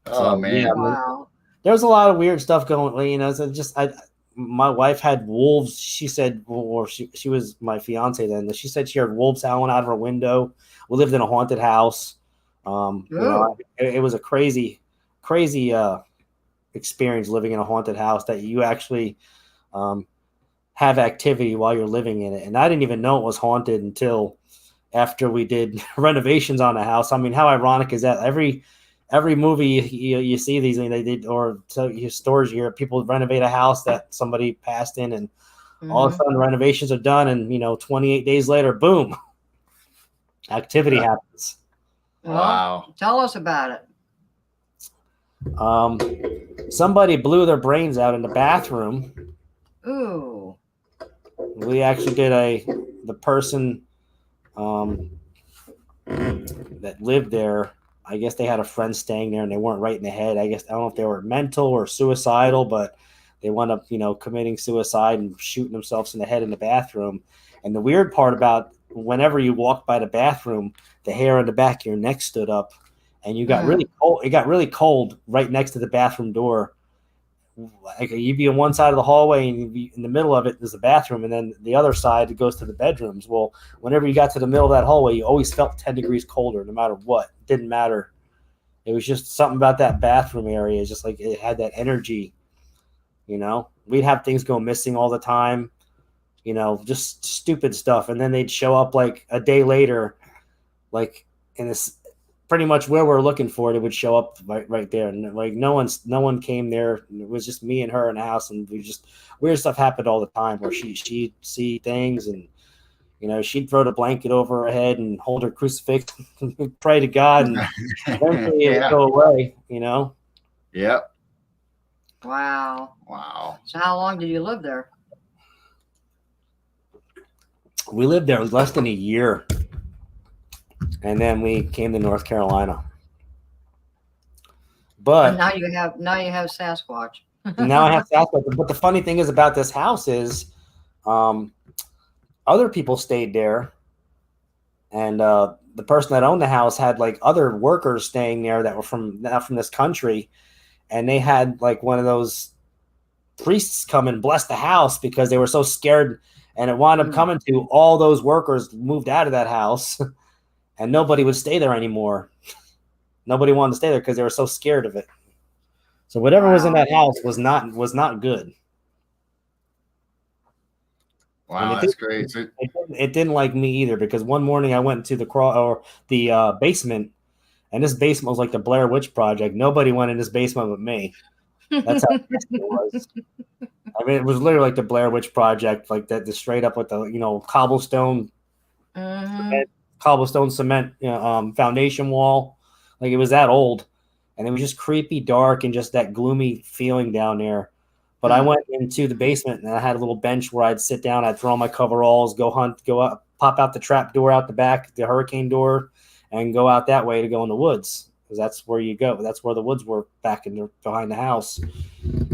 Oh, man. Yeah, Wow. there's a lot of weird stuff going. So my wife had wolves. She said, or she was my fiance then. She said she heard wolves howling out of her window. We lived in a haunted house. It was a crazy experience living in a haunted house, that you actually have activity while you're living in it. And I didn't even know it was haunted until after we did renovations on the house. How ironic is that? Every movie you see these, they did, or stores, you hear people renovate a house that somebody passed in, and all of a sudden renovations are done, and 28 days later, boom, activity happens. Well, Wow. Tell us about it. Somebody blew their brains out in the bathroom. Ooh. We actually did the person that lived there, I guess they had a friend staying there, and they weren't right in the head. I don't know if they were mental or suicidal, but they wound up, committing suicide and shooting themselves in the head in the bathroom. And the weird part about, whenever you walked by the bathroom, the hair on the back of your neck stood up, and you got really cold. It got really cold right next to the bathroom door. Like, you'd be on one side of the hallway, and you'd be in the middle of it is the bathroom, and then the other side, it goes to the bedrooms. Well, whenever you got to the middle of that hallway, you always felt 10 degrees colder, no matter what. It didn't matter. It was just something about that bathroom area. It's just like it had that energy. We'd have things go missing all the time. Just stupid stuff, and then they'd show up like a day later, like in this. Pretty much where we're looking for it, it would show up right there. And like no one came there. It was just me and her in the house, and weird stuff happened all the time, where she'd see things, and she'd throw the blanket over her head and hold her crucifix and pray to God, and eventually it would go away. Yep. Wow. So how long did you live there? We lived there less than a year. And then we came to North Carolina. But and now you have Sasquatch. Now I have Sasquatch. But the funny thing is about this house is, other people stayed there, and the person that owned the house had like other workers staying there that were not from this country, and they had like one of those priests come and bless the house because they were so scared And it wound up coming to all those workers moved out of that house and nobody would stay there anymore. Nobody wanted to stay there because they were so scared of it. So whatever was in that house was not good. Wow, that's great. It didn't like me either, because one morning I went to the basement, and this basement was like the Blair Witch Project. Nobody went in this basement but me. That's how it was. I mean, it was literally like the Blair Witch Project, like that, straight up with the cobblestone, cement foundation wall. Like, it was that old, and it was just creepy, dark, and just that gloomy feeling down there. But I went into the basement, and I had a little bench where I'd sit down, I'd throw on my coveralls, go hunt, go up, pop out the trap door out the back, the hurricane door, and go out that way to go in the woods, because that's where you go. That's where the woods were behind the house.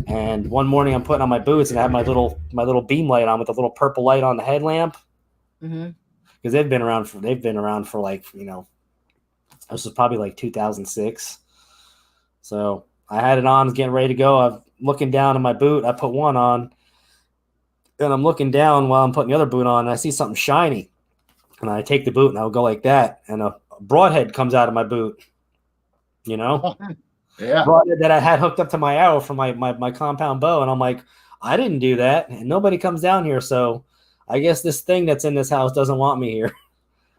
And one morning I'm putting on my boots, and I have my little beam light on with a little purple light on the headlamp, because they've been around for like, this was probably like 2006. So I had it on, getting ready to go. I'm looking down in my boot. I put one on, and I'm looking down while I'm putting the other boot on, and I see something shiny. And I take the boot, and I'll go like that, and a broadhead comes out of my boot. Yeah. Broadhead that I had hooked up to my arrow from my compound bow, and I'm like, I didn't do that, and nobody comes down here, so I guess this thing that's in this house doesn't want me here,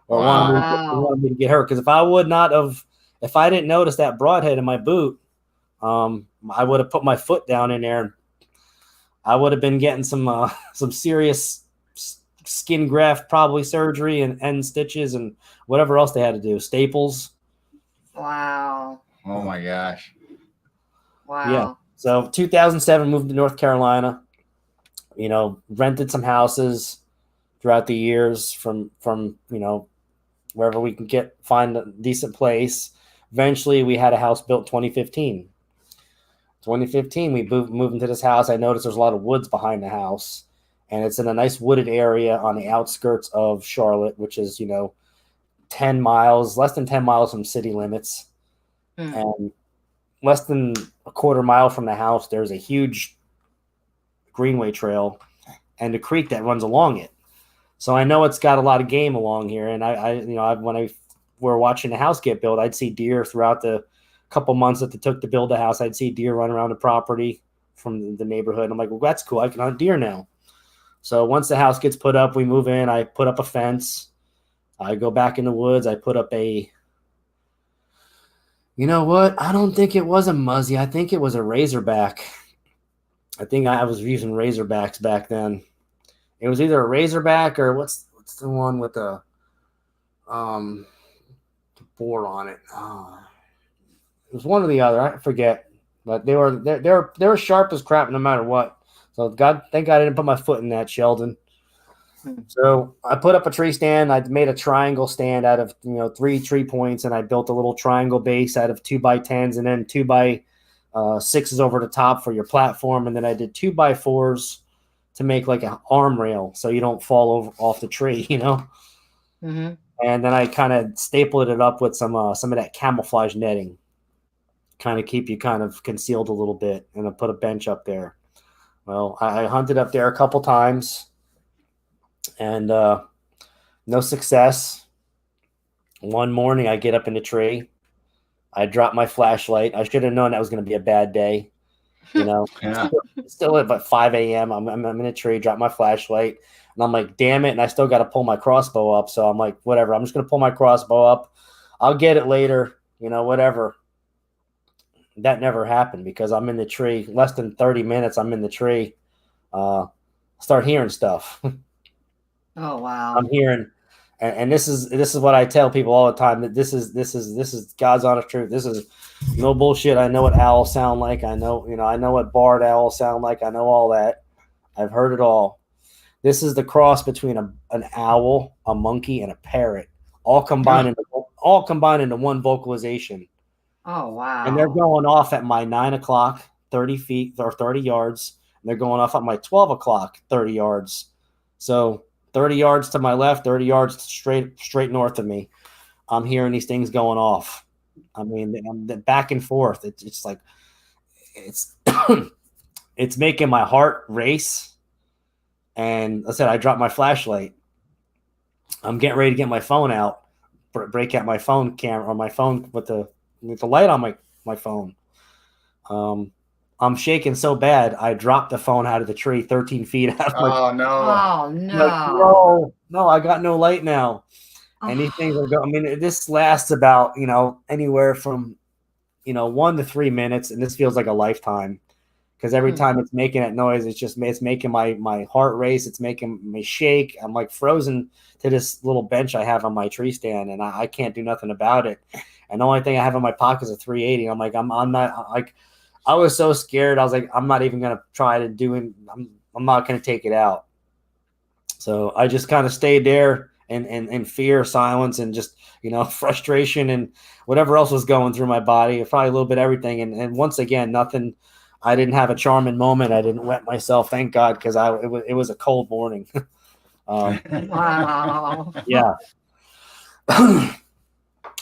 or wanted me to get hurt. Because if I didn't notice that broadhead in my boot, I would have put my foot down in there, and I would have been getting some serious skin graft, probably surgery and end stitches and whatever else they had to do, staples. Wow. Oh my gosh. Wow. Yeah. So 2007, moved to North Carolina, rented some houses throughout the years from wherever we can find a decent place. Eventually we had a house built 2015. 2015, we moved into this house. I noticed there's a lot of woods behind the house, and it's in a nice wooded area on the outskirts of Charlotte, which is, 10 miles, less than 10 miles from city limits. And less than a quarter mile from the house, there's a huge greenway trail and a creek that runs along it. So I know it's got a lot of game along here. And when we were watching the house get built, I'd see deer throughout the couple months that it took to build the house. I'd see deer run around the property from the neighborhood. I'm like, well, that's cool. I can hunt deer now. So once the house gets put up, we move in. I put up a fence. I go back in the woods. I put up you know what? I don't think it was a Muzzy. I think it was a Razorback. I think I was using Razorbacks back then. It was either a Razorback or what's the one with the bore on it. It was one or the other. I forget. But they were sharp as crap no matter what. So thank God I didn't put my foot in that, Sheldon. So I put up a tree stand. I made a triangle stand out of 3 tree points, and I built a little triangle base out of 2x10s, and then 2x6s over the top for your platform, and then I did 2x4s to make like an arm rail so you don't fall off the tree, And then I kind of stapled it up with some of that camouflage netting, kind of keep you kind of concealed a little bit, and I put a bench up there. Well, I hunted up there a couple times. And no success. One morning, I get up in the tree. I drop my flashlight. I should have known that was going to be a bad day. Yeah. Still at about 5 a.m. I'm in a tree, drop my flashlight, and I'm like, damn it. And I still got to pull my crossbow up. So I'm like, whatever. I'm just going to pull my crossbow up. I'll get it later, whatever. That never happened because I'm in the tree. Less than 30 minutes, I'm in the tree. Start hearing stuff. Oh wow! I'm hearing, and this is what I tell people all the time, that this is God's honest truth. This is no bullshit. I know what owls sound like. I know what barred owls sound like. I know all that. I've heard it all. This is the cross between an owl, a monkey, and a parrot, all combined into one vocalization. Oh wow! And they're going off at my 9 o'clock, 30 feet or 30 yards, and they're going off at my 12 o'clock, 30 yards. So 30 yards to my left, 30 yards straight north of me. I'm hearing these things going off. I mean, back and forth. It's like, it's making my heart race. And I said, I dropped my flashlight. I'm getting ready to get my phone out, break out my phone camera or my phone with the light on my phone. I'm shaking so bad, I dropped the phone out of the tree 13 feet out of my. Oh no. Oh Like, no. no, I got no light now. And these things are going, I mean, this lasts about, anywhere from, 1 to 3 minutes. And this feels like a lifetime because every time it's making that noise, it's making my heart race. It's making me shake. I'm like frozen to this little bench I have on my tree stand, and I can't do nothing about it. And the only thing I have in my pocket is a 380. I'm like, I'm not like, I was so scared. I was like, I'm not even going to try to do it. I'm not going to take it out. So I just kind of stayed there in fear, silence, and just, frustration and whatever else was going through my body, probably a little bit of everything. And once again, nothing, I didn't have a charming moment. I didn't wet myself, thank God, because it was a cold morning. Wow. Yeah.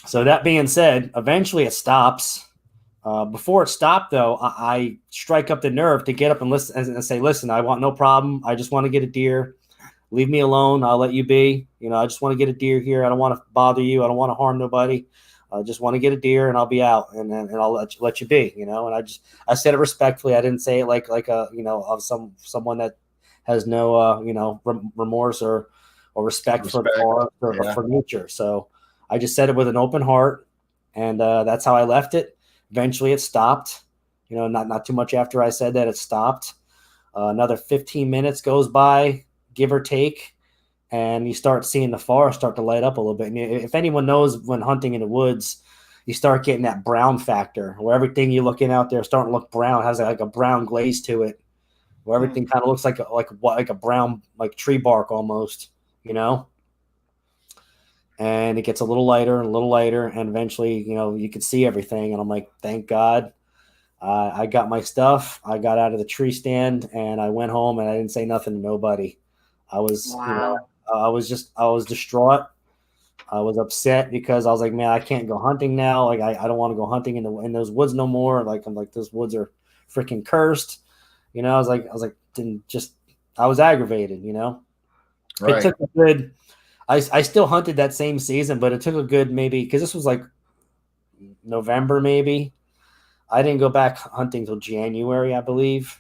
So that being said, eventually it stops. Before it stopped, though, I strike up the nerve to get up and listen and say, listen, I want no problem. I just want to get a deer. Leave me alone. I'll let you be. I just want to get a deer here. I don't want to bother you. I don't want to harm nobody. I just want to get a deer and I'll be out and I'll let you be, And I said it respectfully. I didn't say it like a, of someone that has no, remorse or respect for the forest or for nature. So I just said it with an open heart, and that's how I left it. Eventually it stopped, not too much after I said that, it stopped. Another 15 minutes goes by, give or take, and you start seeing the forest start to light up a little bit. And if anyone knows, when hunting in the woods, you start getting that brown factor where everything you're looking out there starting to look brown, has like a brown glaze to it, where everything kind of looks like a brown, like tree bark almost, and it gets a little lighter and a little lighter, and eventually, you can see everything. And I'm like, thank God. I got my stuff. I got out of the tree stand and I went home, and I didn't say nothing to nobody. I was, Wow. I was distraught. I was upset because I was like, man, I can't go hunting now. Like, I don't want to go hunting in those woods no more. Like, I'm like, those woods are freaking cursed. I was like, I was aggravated, Right. It took a good, I still hunted that same season, but it took a good, maybe, because this was like November, maybe. I didn't go back hunting till January, I believe.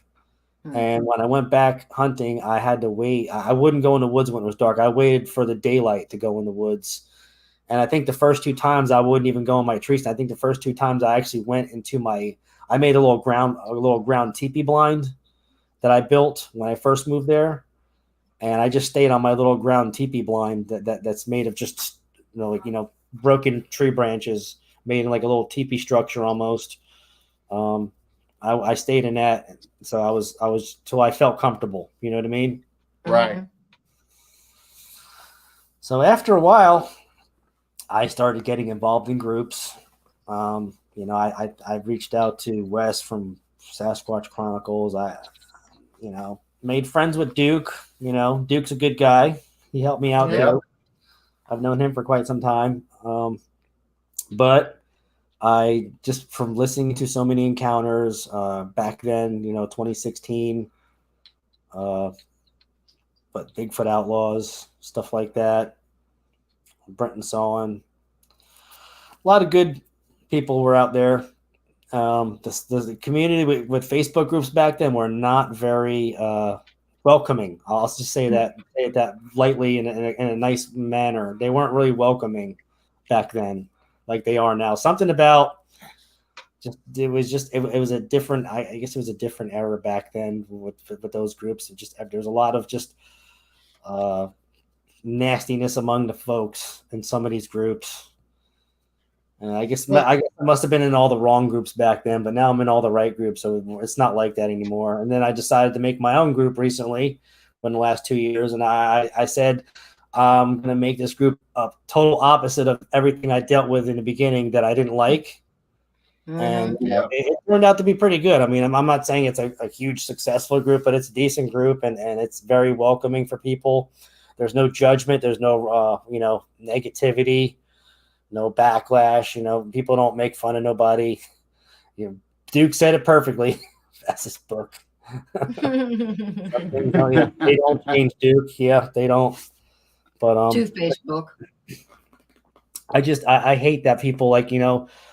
And when I went back hunting, I had to wait. I wouldn't go in the woods when it was dark. I waited for the daylight to go in the woods. And I think the first 2 times I wouldn't even go in my tree stand. I think the first 2 times I actually went into I made a little ground teepee blind that I built when I first moved there. And I just stayed on my little ground teepee blind that's made of just, broken tree branches, made in like a little teepee structure almost. I stayed in that, so I was till I felt comfortable. You know what I mean? Right. So after a while, I started getting involved in groups. I reached out to Wes from Sasquatch Chronicles. I made friends with Duke. Duke's a good guy. He helped me out there. I've known him for quite some time. But I just, from listening to so many encounters back then, 2016, but Bigfoot Outlaws, stuff like that, Brenton Sawin, a lot of good people were out there. The community with Facebook groups back then were not very welcoming. I'll just say that lightly in a nice manner. They weren't really welcoming back then like they are now. Something about it was a different, I guess it was a different era back then with those groups. There's a lot of just nastiness among the folks in some of these groups. I guess I must have been in all the wrong groups back then, but now I'm in all the right groups, so it's not like that anymore. And then I decided to make my own group recently, in the last 2 years, and I said I'm going to make this group a total opposite of everything I dealt with in the beginning that I didn't like. And it turned out to be pretty good. I mean, I'm not saying it's a huge successful group, but it's a decent group, and it's very welcoming for people. There's no judgment. There's no negativity. No backlash, people don't make fun of nobody. Duke said it perfectly. That's his book. Yeah, they don't change, Duke. Yeah, they don't. But To Facebook. I hate that people like,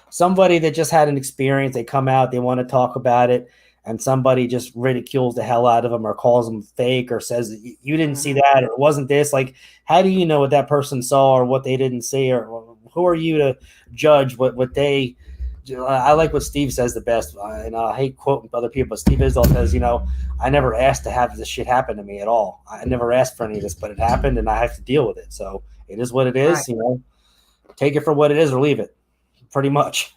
somebody that just had an experience, they come out, they want to talk about it, and somebody just ridicules the hell out of them or calls them fake or says you didn't see that or it wasn't this. Like, how do you know what that person saw or what they didn't see, or who are you to judge what they? I like what Steve says the best, and I hate quoting other people, but Steve Isdall says, I never asked to have this shit happen to me at all. I never asked for any of this, but it happened, and I have to deal with it. So it is what it is. Right. Take it for what it is or leave it, pretty much.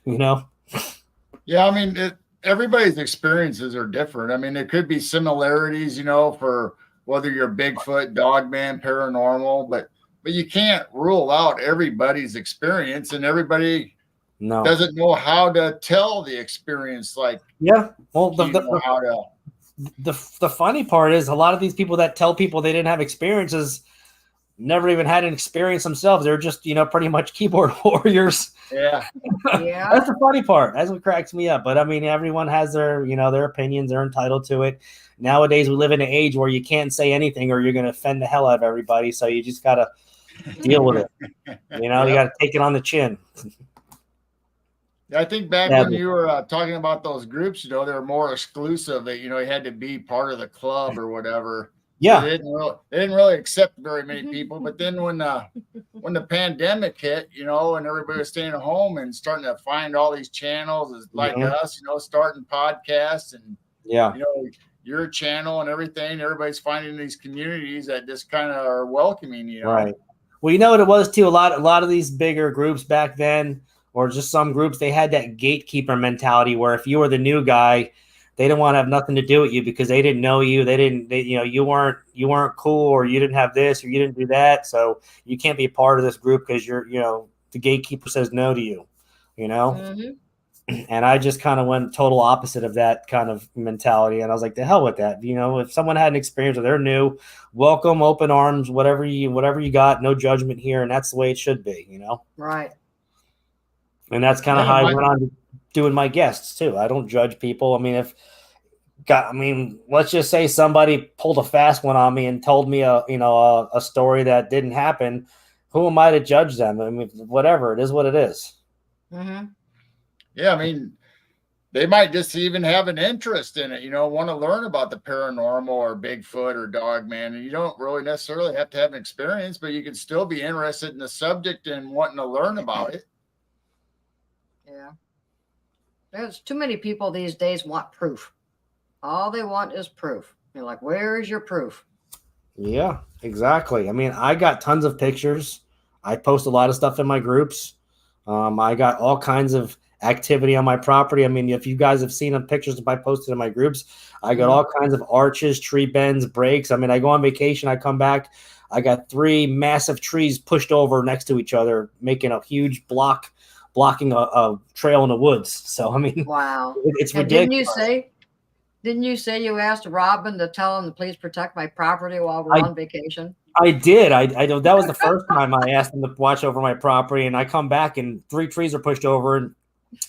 Yeah, I mean, everybody's experiences are different. I mean, there could be similarities, for whether you're Bigfoot, Dogman, paranormal, but you can't rule out everybody's experience, and everybody doesn't know how to tell the experience. Like, well, the funny part is a lot of these people that tell people they didn't have experiences never even had an experience themselves. They're just, pretty much keyboard warriors. Yeah. That's the funny part. That's what cracks me up. But I mean, everyone has their, their opinions. They're entitled to it. Nowadays, we live in an age where you can't say anything or you're going to offend the hell out of everybody. So you just got to deal with it. You got to take it on the chin. I think back when you were talking about those groups, they were more exclusive. That you had to be part of the club or whatever. Yeah, so they didn't really accept very many people. But then when the pandemic hit, and everybody was staying at home and starting to find all these channels like us, starting podcasts and your channel and everything. Everybody's finding these communities that just kind of are welcoming. Right. Well, what it was too. A lot of these bigger groups back then, or just some groups, they had that gatekeeper mentality where if you were the new guy, they didn't want to have nothing to do with you because they didn't know you. You weren't cool, or you didn't have this, or you didn't do that. So you can't be a part of this group because the gatekeeper says no to you, And I just kind of went total opposite of that kind of mentality. And I was like, the hell with that. If someone had an experience or they're new, welcome, open arms, whatever you got, no judgment here. And that's the way it should be, Right. And that's kind of how I went on to doing my guests too. I don't judge people. I mean, let's just say somebody pulled a fast one on me and told me a story that didn't happen. Who am I to judge them? I mean, whatever, it is what it is. Mm-hmm. Yeah, I mean, they might just even have an interest in it, want to learn about the paranormal or Bigfoot or Dogman. And you don't really necessarily have to have an experience, but you can still be interested in the subject and wanting to learn about it. Yeah. There's too many people these days want proof. All they want is proof. You're like, where is your proof? Yeah, exactly. I mean, I got tons of pictures. I post a lot of stuff in my groups. I got all kinds of activity on my property. I mean, if you guys have seen the pictures I posted in my groups, I got all kinds of arches, tree bends, breaks. I mean, I go on vacation, I come back, I got 3 massive trees pushed over next to each other, making a huge blocking a trail in the woods. So, I mean, wow, it's ridiculous. Didn't you say you asked Robin to tell him to please protect my property while we're on vacation? I did. I that was the first time I asked him to watch over my property, and I come back and 3 trees are pushed over, and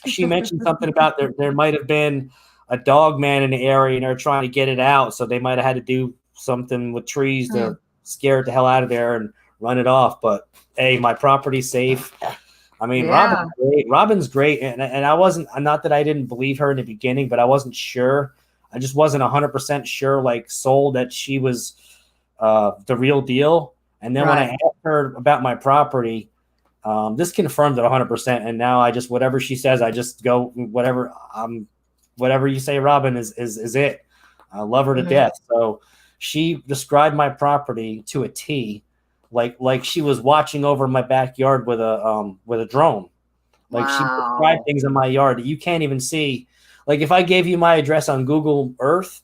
she mentioned something about there might have been a dog man in the area and they're trying to get it out. So they might have had to do something with trees to scare it the hell out of there and run it off. But hey, my property's safe. I mean, yeah. Robin's great. And I wasn't, not that I didn't believe her in the beginning, but I wasn't sure. I just wasn't 100% sure, like sold that she was the real deal. And then when I asked her about my property, this confirmed it 100%. And now I just, whatever she says, I just go, whatever you say, Robin, is it. I love her to death. So she described my property to a T, like she was watching over my backyard with a drone. Like she described things in my yard that you can't even see. Like if I gave you my address on Google Earth,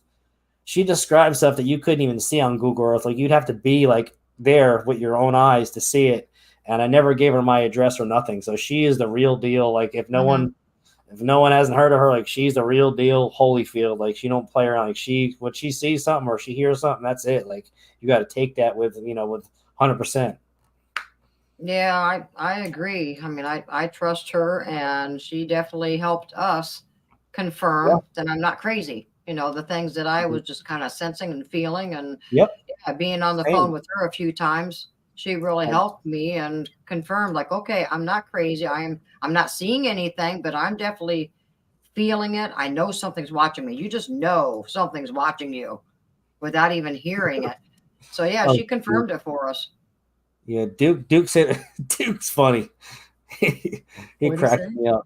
she described stuff that you couldn't even see on Google Earth. Like you'd have to be like there with your own eyes to see it. And I never gave her my address or nothing. So she is the real deal. Like if no one hasn't heard of her, like she's the real deal Holyfield. Like she don't play around. Like when she sees something or she hears something, that's it. Like you got to take that with 100%. Yeah, I agree. I mean, I trust her, and she definitely helped us confirm that I'm not crazy. the things that I was just kind of sensing and feeling. And Yep. yeah, being on the Same. phone with her a few times, she really helped me and confirmed, like, okay, I'm not crazy. I'm not seeing anything, but I'm definitely feeling it. I know something's watching me. You just know something's watching you without even hearing it. So yeah, Oh, she confirmed it for us. Yeah, Duke said Duke's funny. he What'd he cracked say? me up.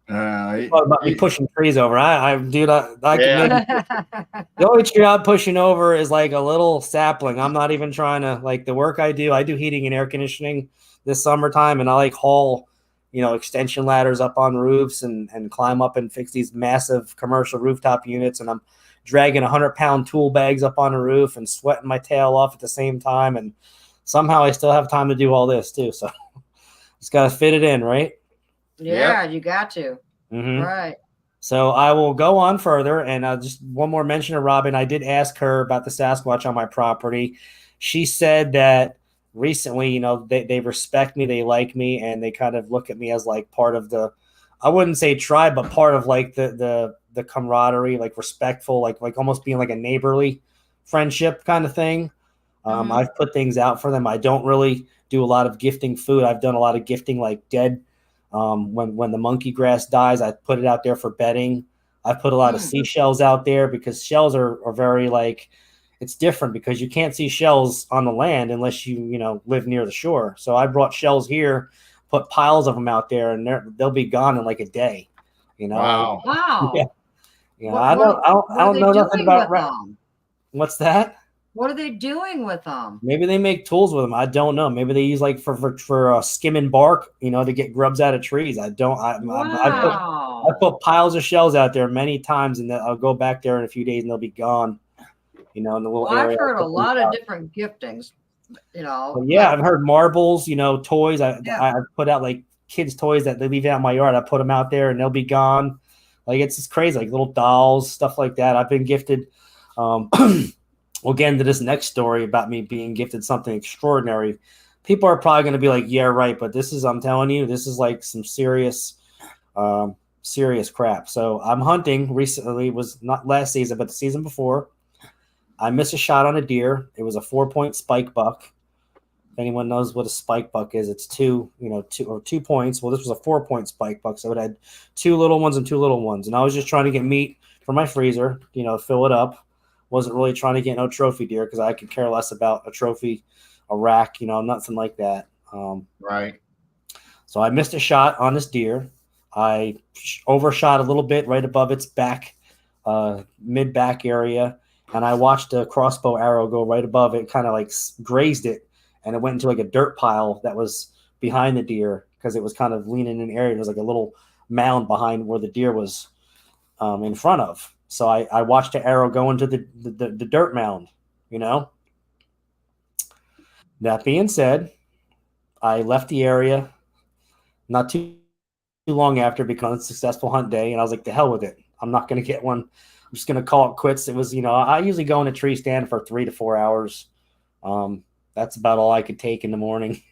He- Talk about me he- pushing trees over. Dude, I can Yeah. maybe the only tree I'm pushing over is like a little sapling. I'm not even trying to like the work I do. I do heating and air conditioning this summertime, and I like haul, extension ladders up on roofs and climb up and fix these massive commercial rooftop units. And I'm dragging 100-pound tool bags up on a roof and sweating my tail off at the same time. And somehow I still have time to do all this too. So just got to fit it in, right? Yeah, you got to. Mm-hmm. Right. So I will go on further, and just one more mention of Robin. I did ask her about the Sasquatch on my property. She said that recently, they respect me, they like me, and they kind of look at me as like part of the, I wouldn't say tribe, but part of like the camaraderie, like respectful, like almost being like a neighborly friendship kind of thing. I've put things out for them. I don't really do a lot of gifting food. I've done a lot of gifting like dead. When the monkey grass dies, I put it out there for bedding. I put a lot of seashells out there because shells are very like, it's different because you can't see shells on the land unless you live near the shore. So I brought shells here, put piles of them out there, and they'll be gone in like a day. Wow. Wow. Yeah. What- I don't know nothing about them. What's that? What are they doing with them? Maybe they make tools with them. I don't know. Maybe they use like for skimming bark, to get grubs out of trees. I don't. I put piles of shells out there many times, and then I'll go back there in a few days, and they'll be gone. In the little area. I've heard a lot of different giftings. I've heard marbles. Toys. I put out like kids' toys that they leave out in my yard. I put them out there, and they'll be gone. Like it's just crazy. Like little dolls, stuff like that. I've been gifted. We'll get into this next story about me being gifted something extraordinary. People are probably going to be like, yeah, right. But I'm telling you, this is like some serious crap. So I'm hunting recently, was not last season, but the season before. I missed a shot on a deer. It was a 4-point spike buck. If anyone knows what a spike buck is, it's 2 points. Well, this was a 4-point spike buck. So it had 2 little ones and 2 little ones. And I was just trying to get meat for my freezer, fill it up. Wasn't really trying to get no trophy deer because I could care less about a trophy, a rack, nothing like that. Right. So I missed a shot on this deer. I overshot a little bit right above its back, mid-back area, and I watched a crossbow arrow go right above it, kind of like grazed it, and it went into like a dirt pile that was behind the deer because it was kind of leaning in an area. There was like a little mound behind where the deer was in front of. So I watched the arrow go into the dirt mound, That being said, I left the area not too long after because it's a successful hunt day, and I was like, the hell with it. I'm not going to get one. I'm just going to call it quits. It was, I usually go in a tree stand for 3 to 4 hours. That's about all I could take in the morning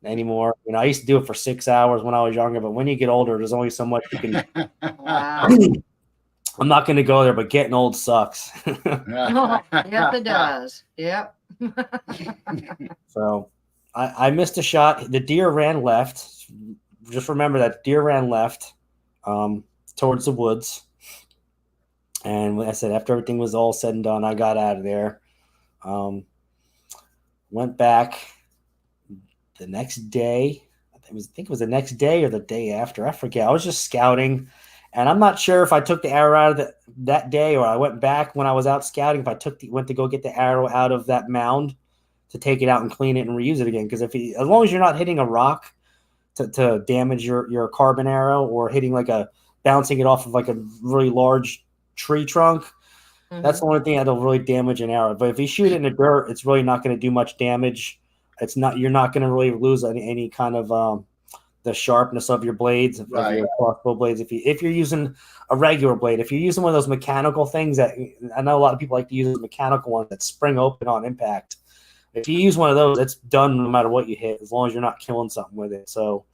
anymore. I used to do it for 6 hours when I was younger, but when you get older, there's only so much you can. Wow. I'm not going to go there, but getting old sucks. Yes, it does. Yep. So I missed a shot. The deer ran left. Just remember that deer ran left towards the woods. And like I said, after everything was all said and done, I got out of there. Went back the next day. I think it was the next day or the day after. I forget. I was just scouting. And I'm not sure if I took the arrow out of that day or I went back when I was out scouting. If I went to go get the arrow out of that mound to take it out and clean it and reuse it again. Because as long as you're not hitting a rock to damage your carbon arrow or hitting bouncing it off of like a really large tree trunk, that's the only thing that'll really damage an arrow. But if you shoot it in the dirt, it's really not going to do much damage. You're not going to really lose any kind of the sharpness of your blades, of your crossbow blades. If you're using a regular blade, if you're using one of those mechanical things that I know a lot of people like to use, mechanical ones that spring open on impact. If you use one of those, it's done no matter what you hit, as long as you're not killing something with it. So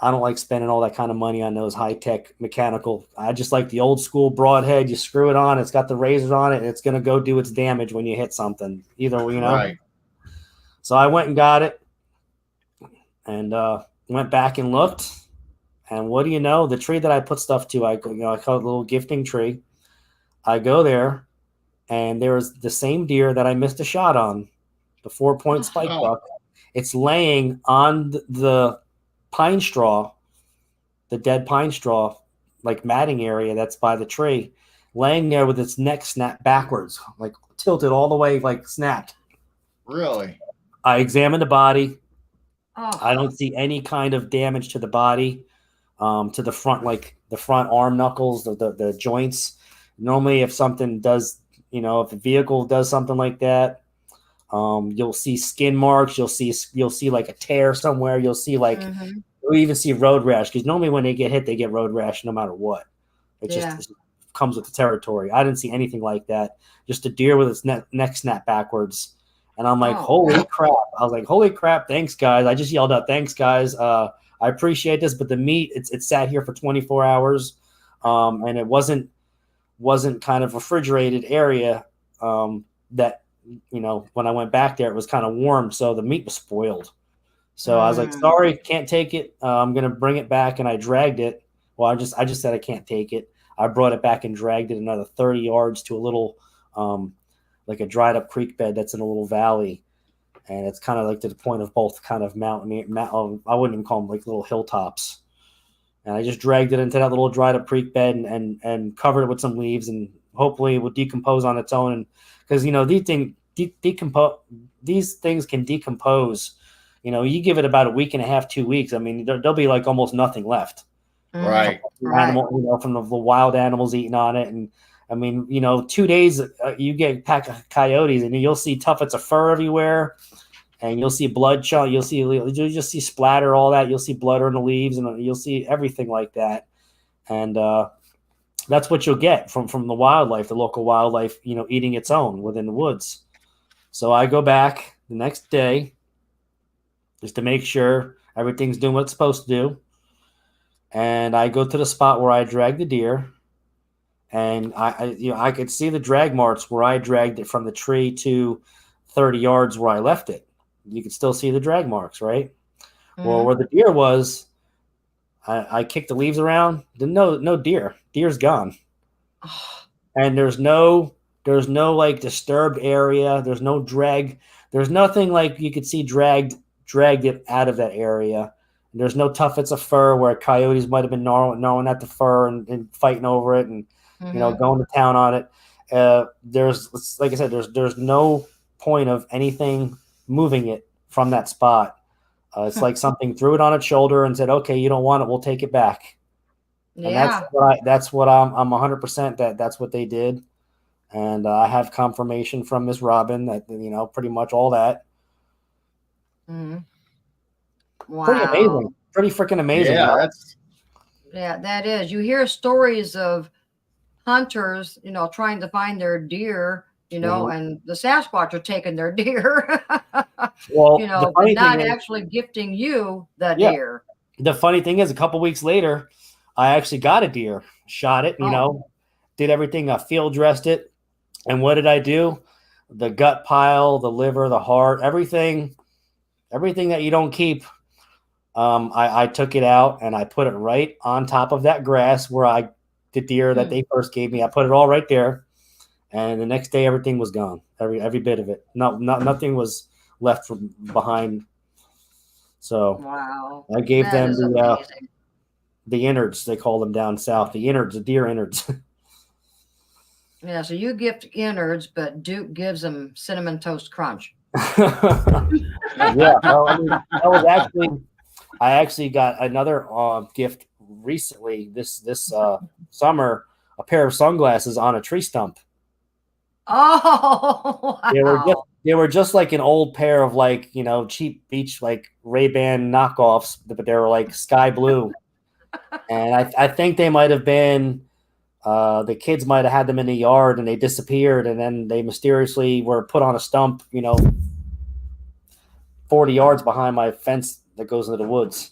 I don't like spending all that kind of money on those high-tech mechanical. I just like the old school broadhead. You screw it on, it's got the razors on it, and it's going to go do its damage when you hit something. Right. So I went and got it and went back and looked. And what do you know? The tree that I put stuff to, I call it a little gifting tree. I go there, and there was the same deer that I missed a shot on, the 4-point spike buck. It's laying on the pine straw, the dead pine straw, like matting area that's by the tree, laying there with its neck snapped backwards, like tilted all the way, like snapped. Really? I examined the body. Oh, I don't see any kind of damage to the body, to the front, like the front arm knuckles, the joints. Normally, if something does, if a vehicle does something like that, you'll see skin marks. You'll see like a tear somewhere. You'll see like you'll even see road rash, because normally when they get hit, they get road rash no matter what. It just comes with the territory. I didn't see anything like that. Just a deer with its neck snapped backwards. And I'm like, holy crap. I was like, holy crap. Thanks, guys. I just yelled out, thanks, guys. I appreciate this. But the meat, it sat here for 24 hours. And it wasn't kind of refrigerated area that, when I went back there, it was kind of warm. So the meat was spoiled. So I was like, sorry, can't take it. I'm going to bring it back. And I dragged it. Well, I just said I can't take it. I brought it back and dragged it another 30 yards to a little, like a dried up creek bed that's in a little valley. And it's kind of like to the point of both kind of mountain. I wouldn't even call them like little hilltops. And I just dragged it into that little dried up creek bed and covered it with some leaves, and hopefully it would decompose on its own. And because, these things can decompose. You give it about a week and a half, 2 weeks. I mean, there'll be like almost nothing left. Right. Animal, from the wild animals eating on it. And I mean, 2 days, you get a pack of coyotes and you'll see tuffets of fur everywhere, and you'll see blood chunk. You'll just see splatter, all that. You'll see blood on the leaves, and you'll see everything like that. And that's what you'll get from the wildlife, the local wildlife, eating its own within the woods. So I go back the next day just to make sure everything's doing what it's supposed to do. And I go to the spot where I dragged the deer, and I could see the drag marks where I dragged it from the tree to 30 yards where I left it. You could still see the drag marks, right? Well, where the deer was, I kicked the leaves around. No deer. Deer's gone. And there's no like disturbed area. There's no drag. There's nothing like you could see dragged it out of that area. There's no tuffets of fur where coyotes might have been gnawing at the fur and fighting over it and going to town on it. There's, like I said, there's no point of anything moving it from that spot. It's like something threw it on its shoulder and said, "Okay, you don't want it, we'll take it back." Yeah. And that's what I'm 100% that's what they did. And I have confirmation from Miss Robin that pretty much all that. Wow. Pretty amazing. Pretty freaking amazing. Yeah, that is. You hear stories of hunters, trying to find their deer, and the Sasquatch are taking their deer. Well, but not actually gifting you the deer. The funny thing is, a couple weeks later, I actually got a deer, shot it, did everything. I field dressed it. And what did I do? The gut pile, the liver, the heart, everything that you don't keep. I took it out and I put it right on top of that grass where the deer that they first gave me. I put it all right there, and the next day everything was gone. Every bit of it. Nothing was left from behind. So wow, I gave them the innards. They call them down south. The innards, the deer innards. Yeah. So you gift innards, but Duke gives them cinnamon toast crunch. Yeah. I actually got another gift recently this summer, a pair of sunglasses on a tree stump. Oh, wow. They were just like an old pair of like, cheap beach, like Ray-Ban knockoffs, but they were like sky blue. And I think they might have been, the kids might have had them in the yard and they disappeared. And then they mysteriously were put on a stump, 40 yards behind my fence that goes into the woods.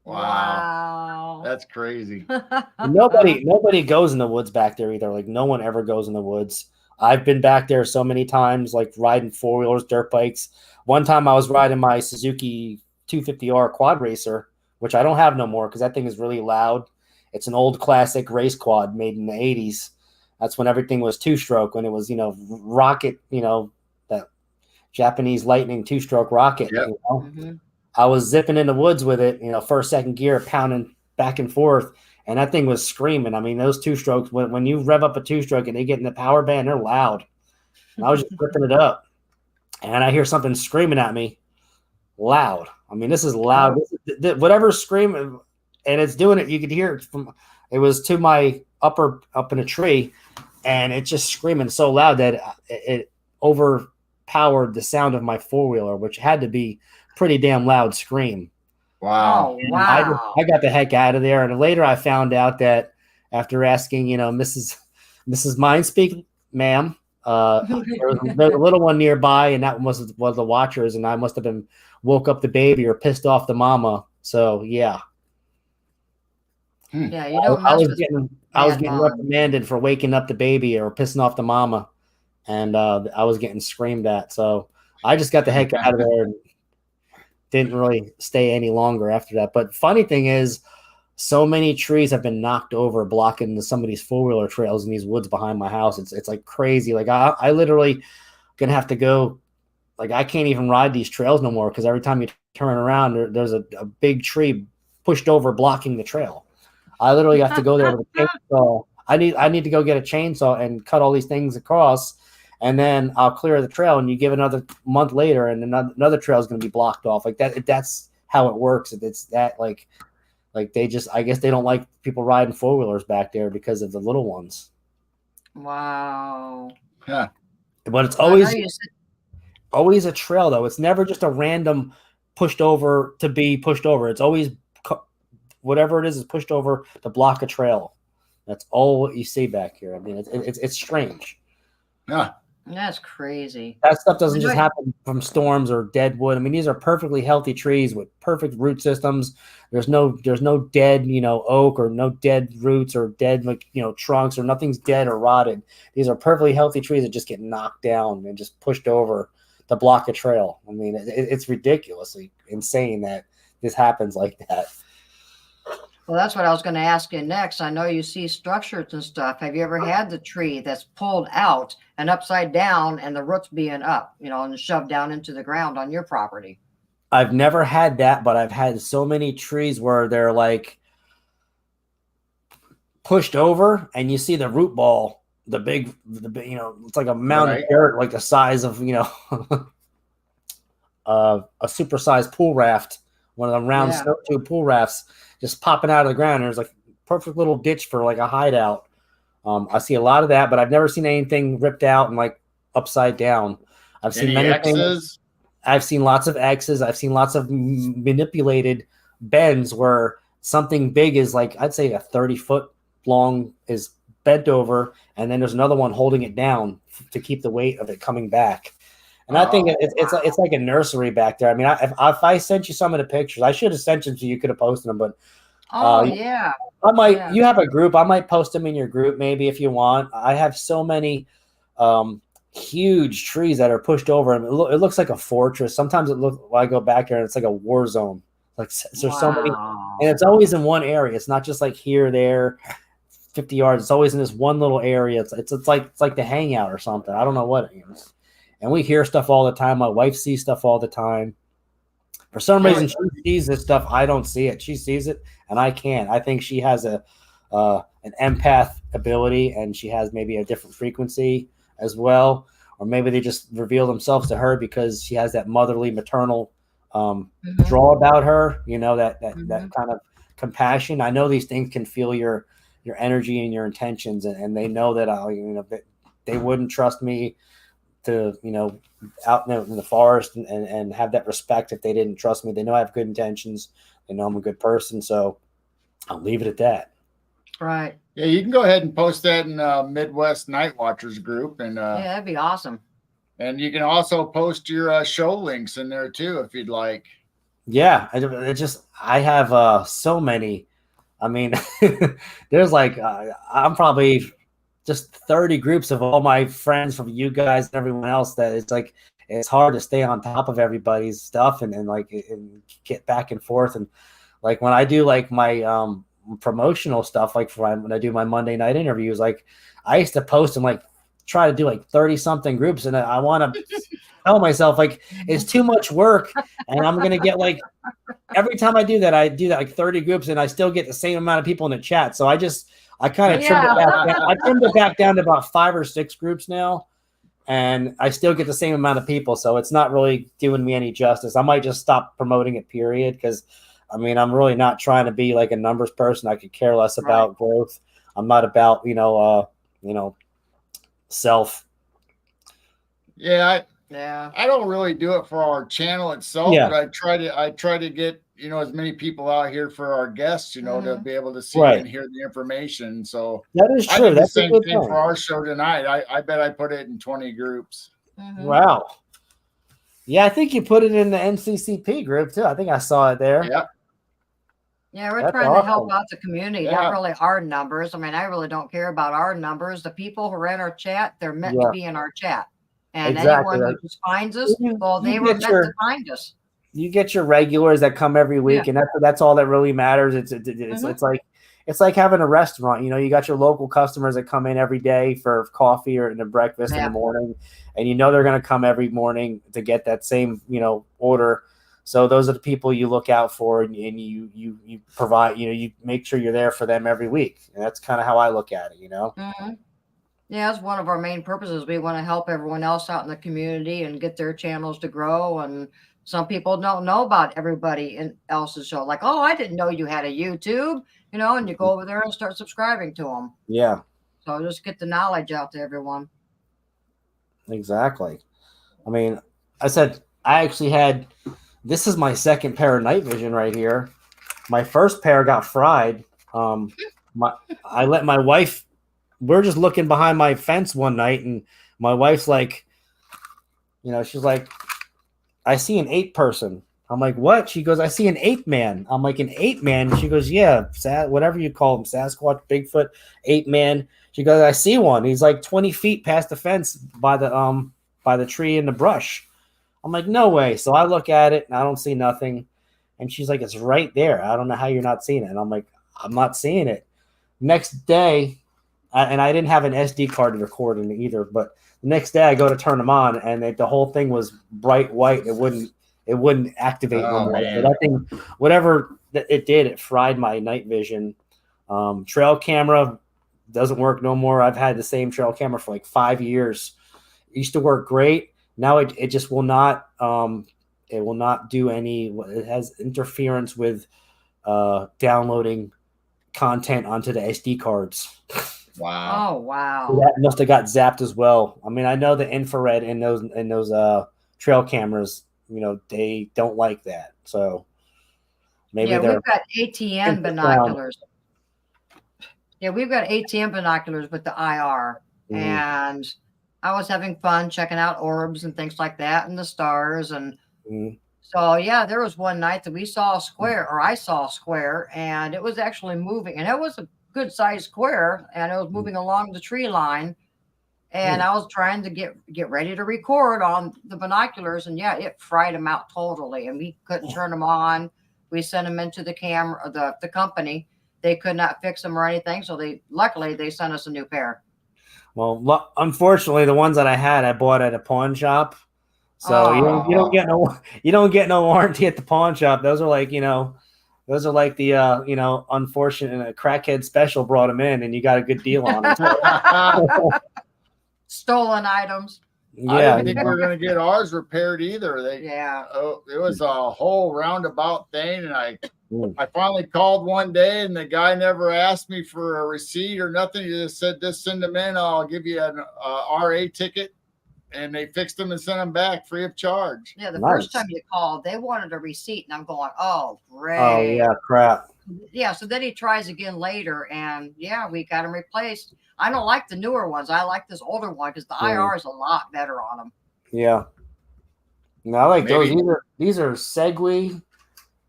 Wow. That's crazy. Nobody goes in the woods back there either. Like no one ever goes in the woods. I've been back there so many times, like riding 4-wheelers, dirt bikes. One time I was riding my Suzuki 250R quad racer, which I don't have no more because that thing is really loud. It's an old classic race quad made in the 80s. That's when everything was two-stroke, when it was, rocket, that Japanese Lightning two-stroke rocket. Yep. Mm-hmm. I was zipping in the woods with it, first, second gear, pounding back and forth, and that thing was screaming. I mean, those two-strokes, when you rev up a two-stroke and they get in the power band, they're loud. And I was just ripping it up, and I hear something screaming at me, loud. I mean, this is loud. Whatever's screaming, and it's doing it, you could hear it it was to my up in a tree, and it's just screaming so loud that it overpowered the sound of my 4-wheeler, which had to be pretty damn loud scream. Wow. Oh, wow. I got the heck out of there. And later I found out that after asking, Mrs. Mindspeak, ma'am, there's a little one nearby, and that was the watchers, and I must have been woke up the baby or pissed off the mama. So yeah. Yeah, you don't I mess was with getting mom. reprimanded for waking up the baby or pissing off the mama, and I was getting screamed at. So I just got the heck out of there and didn't really stay any longer after that. But funny thing is, so many trees have been knocked over, blocking some of these 4-wheeler trails in these woods behind my house. It's like crazy. Like I literally gonna have to go. Like I can't even ride these trails no more because every time you turn around, there's a big tree pushed over blocking the trail. I literally have to go there with a chainsaw. I need to go get a chainsaw and cut all these things across, and then I'll clear the trail. And you give another month later, and another trail is going to be blocked off. Like that. That's how it works. It's that like they just, I guess they don't like people riding 4-wheelers back there because of the little ones. Wow. Yeah. But it's always a trail though. It's never just a random pushed over to be pushed over. It's always whatever it is pushed over to block a trail. That's all you see back here. I mean, it's strange. Yeah. That's crazy. That stuff doesn't just happen from storms or dead wood. I mean, these are perfectly healthy trees with perfect root systems. There's no dead, oak or no dead roots or dead, trunks, or nothing's dead or rotted. These are perfectly healthy trees that just get knocked down and just pushed over to block a trail. I mean, it's ridiculously insane that this happens like that. Well, that's what I was going to ask you next. I know you see structures and stuff. Have you ever had the tree that's pulled out and upside down and the roots being up, and shoved down into the ground on your property? I've never had that, but I've had so many trees where they're like pushed over and you see the root ball, the big, it's like a mound of dirt, like the size of, a supersized pool raft, one of them round snow tube pool rafts, just popping out of the ground. There's like perfect little ditch for like a hideout. I see a lot of that, but I've never seen anything ripped out and like upside down. I've seen many X's. I've seen lots of X's. I've seen lots of manipulated bends where something big is like, I'd say a 30-foot long is bent over, and then there's another one holding it down to keep the weight of it coming back. And I think it's like a nursery back there. I mean, if I sent you some of the pictures, I should have sent them so you could have posted them. But yeah, I might. Yeah. You have a group. I might post them in your group maybe if you want. I have so many huge trees that are pushed over, and it looks like a fortress. Sometimes I go back there and it's like a war zone. Like there's so many, and it's always in one area. It's not just like here, there, 50 yards. It's always in this one little area. It's like the hangout or something. I don't know what it is. And we hear stuff all the time. My wife sees stuff all the time. For some reason, she sees this stuff. I don't see it. She sees it, and I can't. I think she has an empath ability, and she has maybe a different frequency as well. Or maybe they just reveal themselves to her because she has that motherly, maternal draw about her. That kind of compassion. I know these things can feel your energy and your intentions, and they know that they wouldn't trust me to out in the forest and have that respect if they didn't trust me. They know I have good intentions. They know I'm a good person, so I'll leave it at that. Right. Yeah, you can go ahead and post that in Midwest Night Watchers group, and yeah, that'd be awesome. And you can also post your show links in there too if you'd like. Yeah, I have so many. I mean, there's like I'm probably just 30 groups of all my friends from you guys and everyone else that it's like it's hard to stay on top of everybody's stuff and like and get back and forth. And like when I do like my promotional stuff, like when I do my Monday night interviews, like I used to post and like try to do like 30 something groups, and I want to tell myself like it's too much work, and I'm gonna get like every time I do that like 30 groups, and I still get the same amount of people in the chat. So I kind of trimmed it back down. I trimmed it back down to about 5 or 6 groups now, and I still get the same amount of people. So it's not really doing me any justice. I might just stop promoting it, period, because I mean I'm really not trying to be like a numbers person. I could care less about growth. I'm not about self. Yeah, Yeah. I don't really do it for our channel itself, but I try to get, as many people out here for our guests, to be able to see and hear the information. So that is true. I did That's the same thing for our show tonight. I bet I put it in 20 groups. Wow. Yeah, I think you put it in the NCCP group too. I think I saw it there. Yeah. Yeah, we're trying to help out the community, not really our numbers. I mean, I really don't care about our numbers. The people who are in our chat, they're meant to be in our chat. And anyone who just finds us, well, they were meant to find us. You get your regulars that come every week, and that's all that really matters. It's like having a restaurant. You got your local customers that come in every day for coffee or in the breakfast in the morning, and they're going to come every morning to get that same order. So those are the people you look out for, and you provide. You make sure you're there for them every week, and that's kind of how I look at it. Yeah, that's one of our main purposes. We want to help everyone else out in the community and get their channels to grow. And some people don't know about everybody else's show. Like, oh, I didn't know you had a YouTube, and you go over there and start subscribing to them. Yeah. So just get the knowledge out to everyone. Exactly. I mean, I actually had, this is my second pair of night vision right here. My first pair got fried. I let my wife, we're just looking behind my fence one night, and my wife's like, she's like, I see an 8 person. I'm like, what? She goes, I see an 8 man. I'm like, an 8 man? She goes, yeah, whatever you call him, Sasquatch, Bigfoot, 8 man. She goes, I see one. He's like 20 feet past the fence by the tree in the brush. I'm like, no way. So I look at it and I don't see nothing. And she's like, it's right there. I don't know how you're not seeing it. And I'm like, I'm not seeing it. Next day, and I didn't have an SD card to record in it either, but the next day I go to turn them on, and the whole thing was bright white. It wouldn't activate no more. So that thing, whatever it did, it fried my night vision. Trail camera doesn't work no more. I've had the same trail camera for like 5 years. It used to work great. Now it just will not. It will not do any. It has interference with downloading content onto the SD cards. Wow. Oh, wow. So that must have got zapped as well. I mean, I know the infrared in those trail cameras, they don't like that. So maybe we've got ATM binoculars. Yeah, we've got ATM binoculars with the IR. And I was having fun checking out orbs and things like that and the stars. And so, yeah, there was one night that we saw a square, or I saw a square, and it was actually moving. And it was a good sized square, and it was moving along the tree line. And I was trying to get ready to record on the binoculars, and it fried them out totally, and we couldn't turn them on. We sent them into the camera, the company. They could not fix them or anything, so luckily they sent us a new pair. Well, unfortunately, the ones that I bought at a pawn shop. So you don't get no warranty at the pawn shop. Those are like the unfortunate crackhead special brought them in, and you got a good deal on them. Stolen items. Yeah, I didn't think we were going to get ours repaired either. It was a whole roundabout thing, and I finally called one day, and the guy never asked me for a receipt or nothing. He just said, "Just send them in. I'll give you an RA ticket." And they fixed them and sent them back free of charge. Yeah, the first time you called, they wanted a receipt, and I'm going, "Oh, great!" Oh yeah, crap. Yeah, so then he tries again later, and we got him replaced. I don't like the newer ones. I like this older one because the IR is a lot better on them. Yeah. No, I like those. These are Segway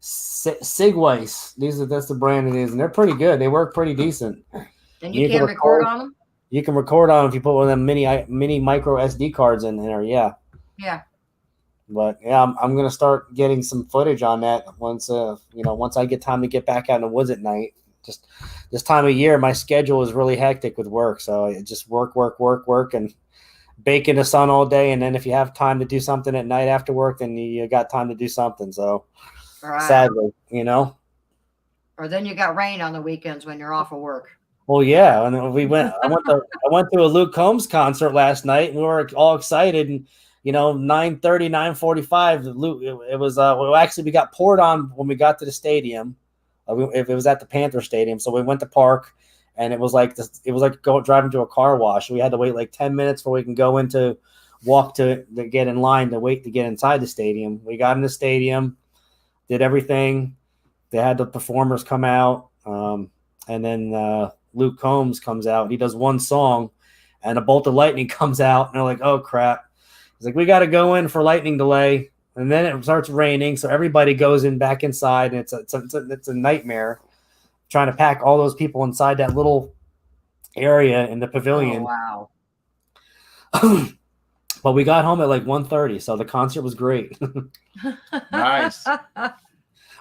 Sigways. That's the brand it is, and they're pretty good. They work pretty decent. And you can record on them? You can record on them if you put one of them mini micro SD cards in there. Yeah. Yeah. But yeah, I'm gonna start getting some footage on that once once I get time to get back out in the woods at night. Just this time of year, my schedule is really hectic with work, so it just work, and bake in the sun all day. And then if you have time to do something at night after work, then you got time to do something. So sadly, Or then you got rain on the weekends when you're off of work. Well, yeah, and then I went to a Luke Combs concert last night, and we were all excited. And 9:30, 9:45. Luke, it was actually we got poured on when we got to the stadium. If it was at the Panther Stadium, so we went to park, and it was like driving to a car wash. We had to wait like 10 minutes before we can go walk to get in line to wait to get inside the stadium. We got in the stadium, did everything. They had the performers come out, and then Luke Combs comes out. He does one song, and a bolt of lightning comes out, and they're like, "Oh crap!" He's like, "We got to go in for lightning delay." And then it starts raining, so everybody goes back inside, and it's a nightmare trying to pack all those people inside that little area in the pavilion. Oh, wow. But we got home at like 1:30, so the concert was great. Nice.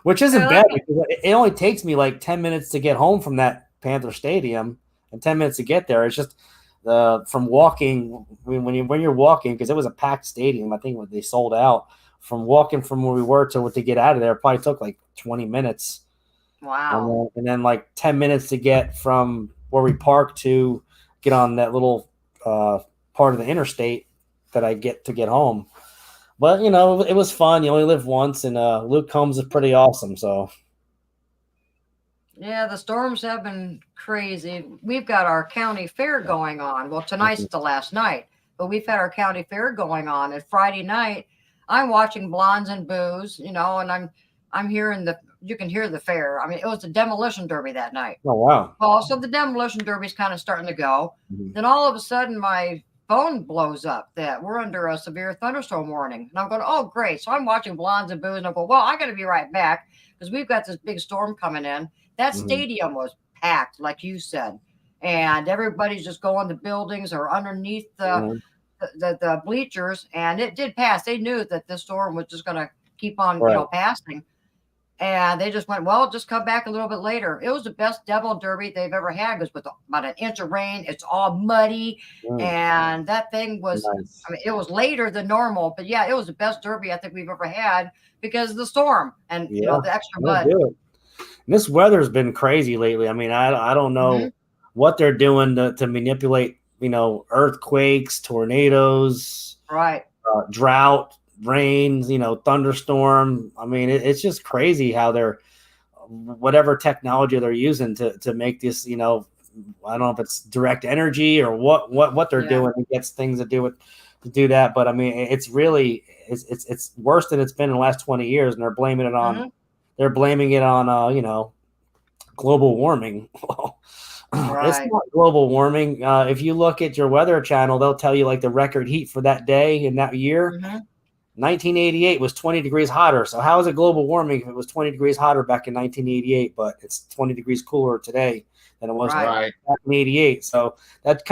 Which isn't bad because it only takes me like 10 minutes to get home from that Panther Stadium and 10 minutes to get there. It's just from walking when you're walking, because it was a packed stadium. I think when they sold out, from walking from where we were to get out of there, it probably took like 20 minutes. Wow. And then like 10 minutes to get from where we parked to get on that little part of the interstate that I get to get home. But, it was fun. You only live once, and Luke Combs is pretty awesome. So, yeah, the storms have been crazy. We've got our county fair going on. Well, tonight's the last night, but we've had our county fair going on. And Friday night, I'm watching Blondes and Booze, and I'm hearing you can hear the fair. I mean, it was the demolition derby that night. Oh, wow. Well, so the demolition derby's kind of starting to go. Mm-hmm. Then all of a sudden, my phone blows up that we're under a severe thunderstorm warning. And I'm going, oh, great. So I'm watching Blondes and Booze, and I go, well, I got to be right back because we've got this big storm coming in. That stadium was packed, like you said, and everybody's just going to buildings or underneath the bleachers, and it did pass. They knew that this storm was just going to keep on, passing. And they just went, well, just come back a little bit later. It was the best devil derby they've ever had. It was with about an inch of rain. It's all muddy. And that thing was, nice. I mean, it was later than normal. But, yeah, it was the best derby I think we've ever had because of the storm and, the extra mud. And this weather's been crazy lately. I mean, I don't know what they're doing to manipulate, earthquakes, tornadoes, drought, rains, thunderstorm. I mean, it's just crazy how they're whatever technology they're using to make this, I don't know if it's direct energy or what they're doing. It gets things to do that. But I mean, it's really, it's worse than it's been in the last 20 years. And they're blaming it on, global warming. It's not global warming. If you look at your weather channel, they'll tell you like the record heat for that day in that year. 1988 was 20 degrees hotter. So how is it global warming if it was 20 degrees hotter back in 1988, but it's 20 degrees cooler today than it was back in 88? So that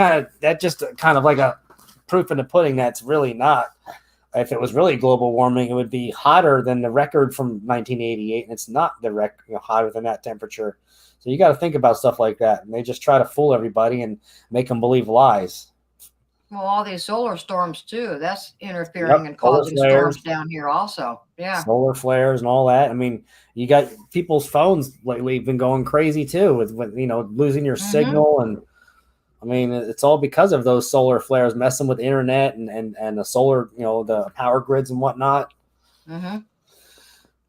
just kind of like a proof in the pudding that's really not. If it was really global warming, it would be hotter than the record from 1988, and it's not the record hotter than that temperature. So you got to think about stuff like that, and they just try to fool everybody and make them believe lies. Well, all these solar storms too, that's interfering and causing storms down here also. Yeah. Solar flares and all that. I mean, you got people's phones lately been going crazy too with losing your signal. And I mean, it's all because of those solar flares messing with the internet and the solar, the power grids and whatnot.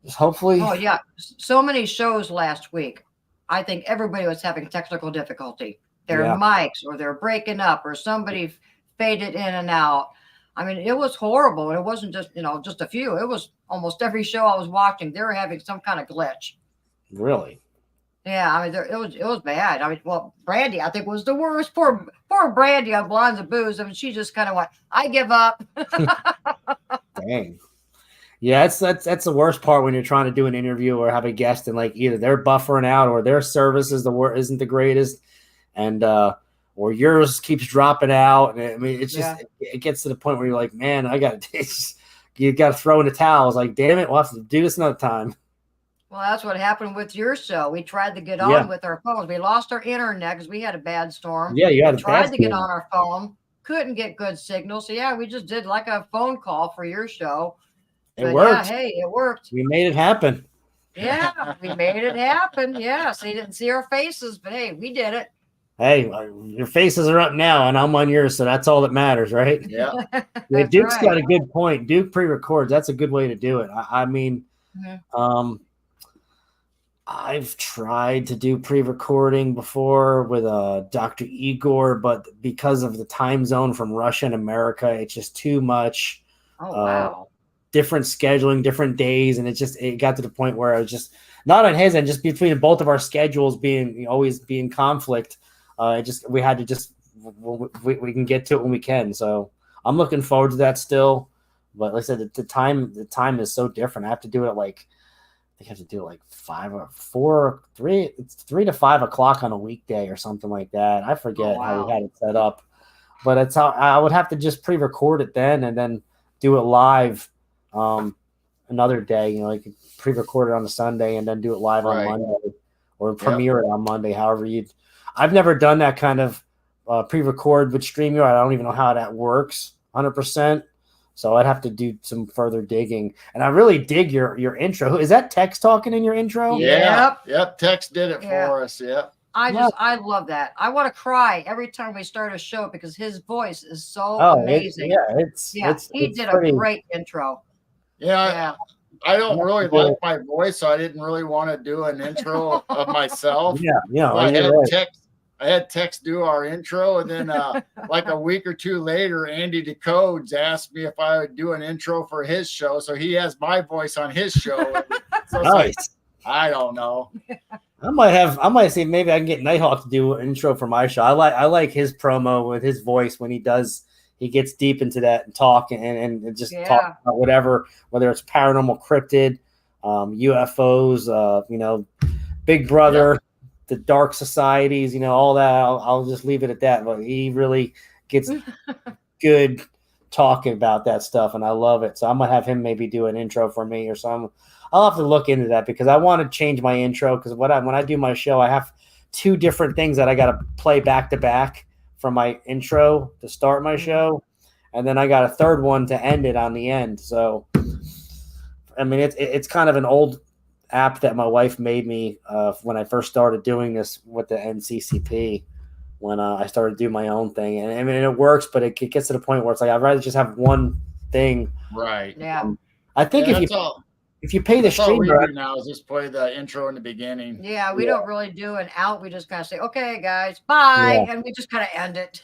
Just hopefully. Oh yeah. So many shows last week. I think everybody was having technical difficulty. Their mics or they're breaking up or somebody faded in and out. I mean, it was horrible. It wasn't just, just a few. It was almost every show I was watching. They were having some kind of glitch. Really? Yeah. I mean, it was bad. I mean, well, Brandy, I think was the worst. Poor Brandy on Blondes and Booze. I mean, she just kind of went, I give up. Dang. Yeah, that's the worst part when you're trying to do an interview or have a guest and like either they're buffering out or their service isn't the greatest, and or yours keeps dropping out. And I mean, it's just it gets to the point where you're like, man, you got to throw in the towel. It's like, damn it, we'll have to do this another time. Well, that's what happened with your show. We tried to get on with our phones. We lost our internet because we had a bad storm. Yeah, you had we tried to get on our phone, couldn't get good signal. So yeah, we just did like a phone call for your show. It worked. Yeah, hey, it worked. We made it happen. Yeah, we made it happen. Yeah, so you didn't see our faces, but hey, we did it. Hey, your faces are up now, and I'm on yours, so that's all that matters, right? Yeah. Duke's got a good point. Duke pre-records. That's a good way to do it. I mean, I've tried to do pre-recording before with Dr. Igor, but because of the time zone from Russia and America, it's just too much. Oh, wow. Different scheduling, different days, and it got to the point where I was just not on his end, just between both of our schedules always being conflict. We had to just we can get to it when we can. So I'm looking forward to that still, but like I said, the time is so different. I have to do it at like I think I have to do it like 3 to 5 o'clock on a weekday or something like that. I forget how we had it set up, but it's how I would have to just pre-record it then and then do it live. Another day, like pre-record it on a Sunday and then do it live on Monday or premiere it on Monday. I've never done that kind of pre-record with StreamYard. I don't even know how that works 100%. So I'd have to do some further digging. And I really dig your intro. Is that Tex talking in your intro? Yep. Tex did it for us. Yep. I love that. I want to cry every time we start a show because his voice is so amazing. He did a great intro. Yeah. I don't really like my voice, so I didn't really want to do an intro of myself. I had Tex do our intro, and then like a week or two later, Andy DeCodes asked me if I would do an intro for his show, so he has my voice on his show. So nice. I don't know. I might say maybe I can get Nighthawk to do an intro for my show. I like his promo with his voice when he gets deep into that and talk and just talk about whatever, whether it's paranormal, cryptid, UFOs, Big Brother, the dark societies, all that. I'll just leave it at that. But he really gets good talking about that stuff, and I love it. So I'm gonna have him maybe do an intro for me or something. I'll have to look into that because I want to change my intro because when I do my show, I have 2 different things that I got to play back to back from my intro to start my show, and then I got a third one to end it on the end. So, I mean, it's kind of an old app that my wife made me when I first started doing this with the NCCP. When I started to do my own thing, and I mean it works, but it gets to the point where it's like I'd rather just have one thing. Right. Yeah. I think if you pay the streamer now is just play the intro in the beginning. Yeah, we don't really do an out. We just kind of say, okay, guys, bye. And we just kind of end it.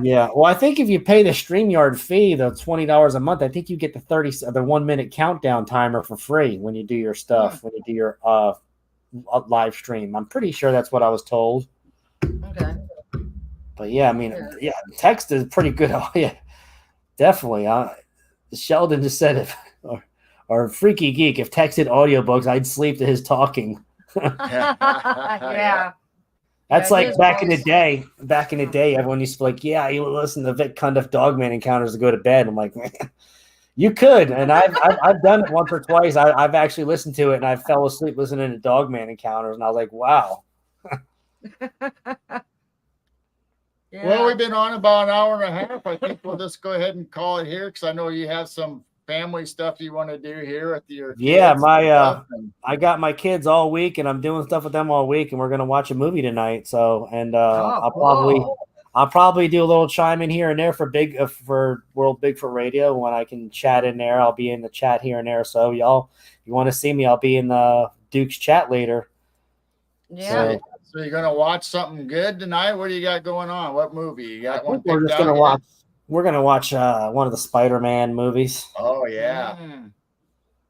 Yeah. Well, I think if you pay the StreamYard fee, the $20 a month, I think you get the 1 minute countdown timer for free when you do your stuff, when you do your live stream. I'm pretty sure that's what I was told. Okay. But yeah, I mean, text is pretty good. Oh yeah, definitely. Sheldon just said it. Or Freaky Geek, if Tex did audiobooks, I'd sleep to his talking. Yeah. That's like back in the day. Back in the day, everyone used to be like, yeah, you listen to Vic Cundiff Dogman Encounters to go to bed. I'm like, man, you could. And I've done it once or twice. I've actually listened to it, and I fell asleep listening to Dogman Encounters. And I was like, wow. Yeah. Well, we've been on about an hour and a half. I think we'll just go ahead and call it here because I know you have some family stuff you want to do here at your I got my kids all week and I'm doing stuff with them all week and we're gonna watch a movie tonight. So I'll probably do a little chime in here and there for World Bigfoot Radio when I can chat in there. I'll be in the chat here and there. So y'all, if you want to see me, I'll be in the Duke's chat later. Yeah. So you're gonna watch something good tonight? What do you got going on? What movie you got? We're just gonna watch. We're gonna watch one of the Spider-Man movies. Oh yeah,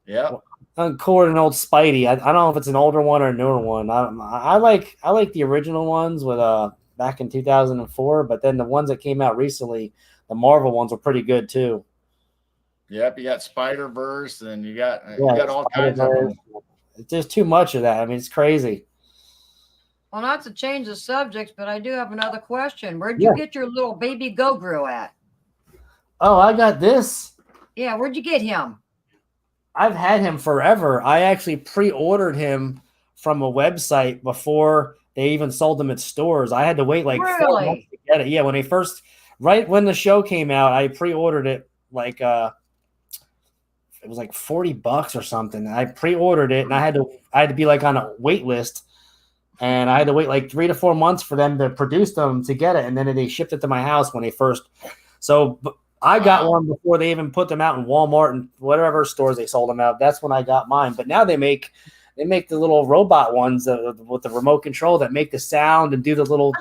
yeah. I'm cooler than old Spidey. I don't know if it's an older one or a newer one. I like the original ones with back in 2004, but then the ones that came out recently, the Marvel ones were pretty good too. Yep, you got Spider Verse, and you got Yeah, all kinds of them. There's too much of that. I mean, it's crazy. Well, not to change the subject, but I do have another question. Where'd you get your little baby Gogro at? Oh, I got this. Yeah, where'd you get him? I've had him forever. I actually pre-ordered him from a website before they even sold them at stores. I had to wait like 4 months to get it. Yeah, when they first, right when the show came out, I pre-ordered it like it was like $40 or something. I pre-ordered it, and I had to be like on a wait list, and I had to wait like 3 to 4 months for them to produce them to get it, and then they shipped it to my house when they first. So I got one before they even put them out in Walmart and whatever stores they sold them out. That's when I got mine. But now they make the little robot ones with the remote control that make the sound and do the little.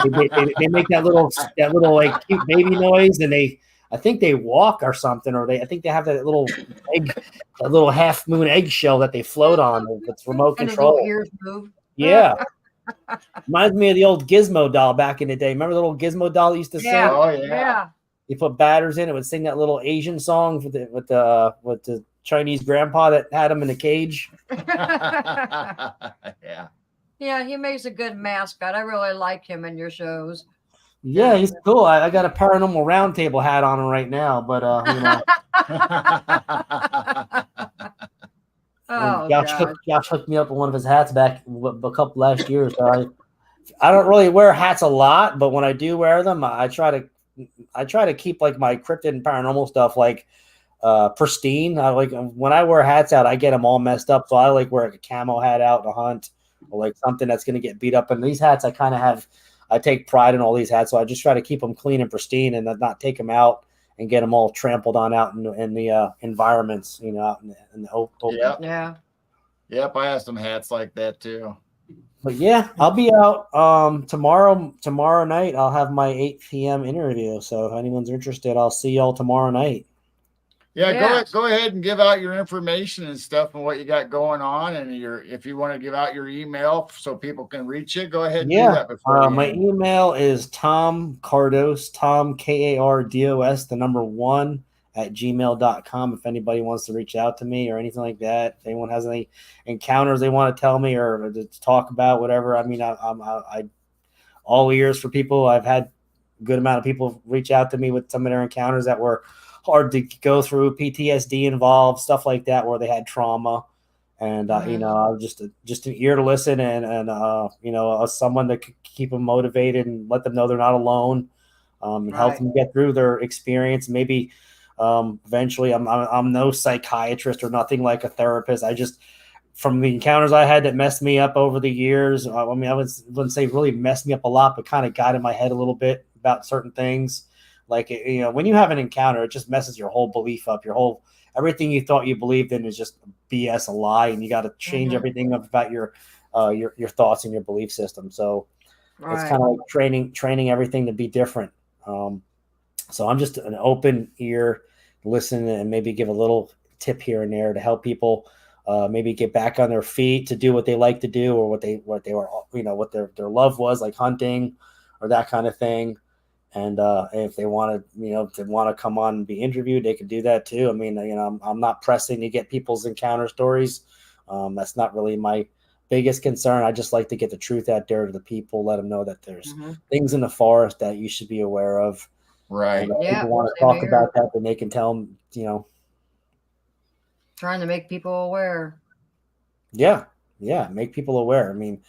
they make that little like cute baby noise, and I think they walk or something, or I think they have that little that little half moon eggshell that they float on. It's remote control. Ears move. Yeah. Reminds me of the old Gizmo doll back in the day. Remember the little Gizmo doll used to sing? Oh yeah. You put batters in, it would sing that little Asian song with the Chinese grandpa that had him in a cage. Yeah. Yeah, he makes a good mascot. I really like him in your shows. Yeah, he's cool. I got a paranormal roundtable hat on him right now, but Josh hooked me up with one of his hats back a couple last year. So I don't really wear hats a lot, but when I do wear them, I try to keep like my cryptid and paranormal stuff like pristine. I like when I wear hats out, I get them all messed up. So I like wear a camo hat out to hunt, or like something that's going to get beat up. And these hats, I take pride in all these hats. So I just try to keep them clean and pristine and not take them out and get them all trampled on out in the environments, out in the open. Yep. Yeah. Yep. I have some hats like that too. But yeah, I'll be out tomorrow night. I'll have my 8 p.m. interview. So if anyone's interested, I'll see y'all tomorrow night. Yeah, go ahead and give out your information and stuff and what you got going on, and if you want to give out your email so people can reach you, go ahead and do that before my email is Tom Kardos, Tom Kardos, the number 1 at gmail.com. If anybody wants to reach out to me or anything like that, if anyone has any encounters they want to tell me or to talk about, whatever. I mean, I all ears for people. I've had a good amount of people reach out to me with some of their encounters that were hard to go through, PTSD involved, stuff like that, where they had trauma. And, I was just an ear to listen and someone to keep them motivated and let them know they're not alone, and help them get through their experience. Maybe eventually I'm no psychiatrist or nothing like a therapist. I just, from the encounters I had that messed me up over the years, I wouldn't say really messed me up a lot, but kind of got in my head a little bit about certain things. Like, when you have an encounter, it just messes your whole belief up. Everything you thought you believed in is just BS, a lie, and you got to change everything up about your thoughts and your belief system. So it's kind of like training everything to be different. So I'm just an open ear, listen, and maybe give a little tip here and there to help people maybe get back on their feet to do what they like to do, or what they were, what their love was, like hunting or that kind of thing. And if they want to, come on and be interviewed, they could do that too. I mean, I'm not pressing to get people's encounter stories. That's not really my biggest concern. I just like to get the truth out there to the people, let them know that there's things in the forest that you should be aware of. Right. And if people want to talk about that, then they can tell them, Trying to make people aware. Yeah. Make people aware. I mean,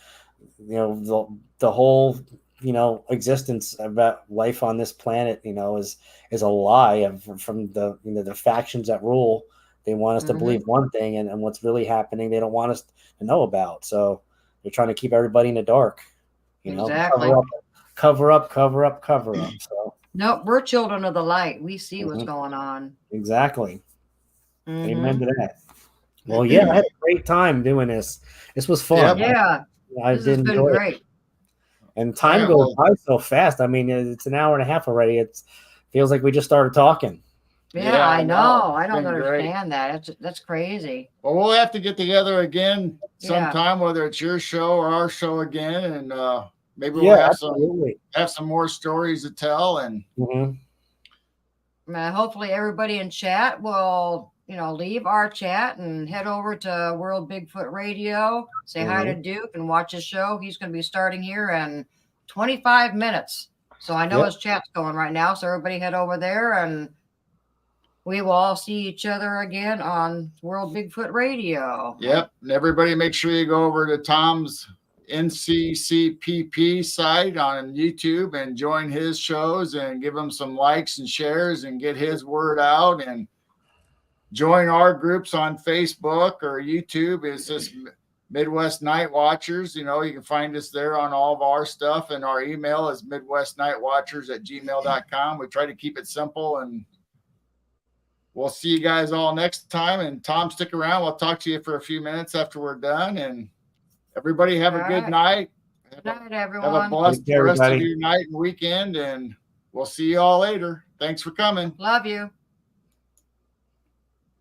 the whole, existence about life on this planet, is a lie from the factions that rule. They want us to believe one thing, and what's really happening, they don't want us to know about. So they're trying to keep everybody in the dark, exactly. Cover up. So nope, we're children of the light. We see what's going on. Exactly. Amen to that. Well, yeah, I had a great time doing this. This was fun. Yeah. This has been great. And time goes by so fast. I mean, it's an hour and a half already. It feels like we just started talking. Yeah, I know. I don't understand that. That's crazy. Well, we'll have to get together again sometime, whether it's your show or our show again, and maybe we'll have some more stories to tell. And hopefully everybody in chat will, leave our chat and head over to World Bigfoot Radio, say hi to Duke and watch his show. He's going to be starting here in 25 minutes. So I know his chat's going right now. So everybody head over there and we will all see each other again on World Bigfoot Radio. Yep. And everybody make sure you go over to Tom's NCCPP site on YouTube and join his shows and give him some likes and shares and get his word out, and join our groups on Facebook or YouTube. It's just Midwest Night Watchers. You can find us there on all of our stuff, and our email is midwestnightwatchers@gmail.com. We try to keep it simple, and we'll see you guys all next time. And Tom, stick around. We'll talk to you for a few minutes after we're done, and everybody have a good night. Good night, everyone. Have a blessed rest of your night and weekend, and we'll see you all later. Thanks for coming. Love you.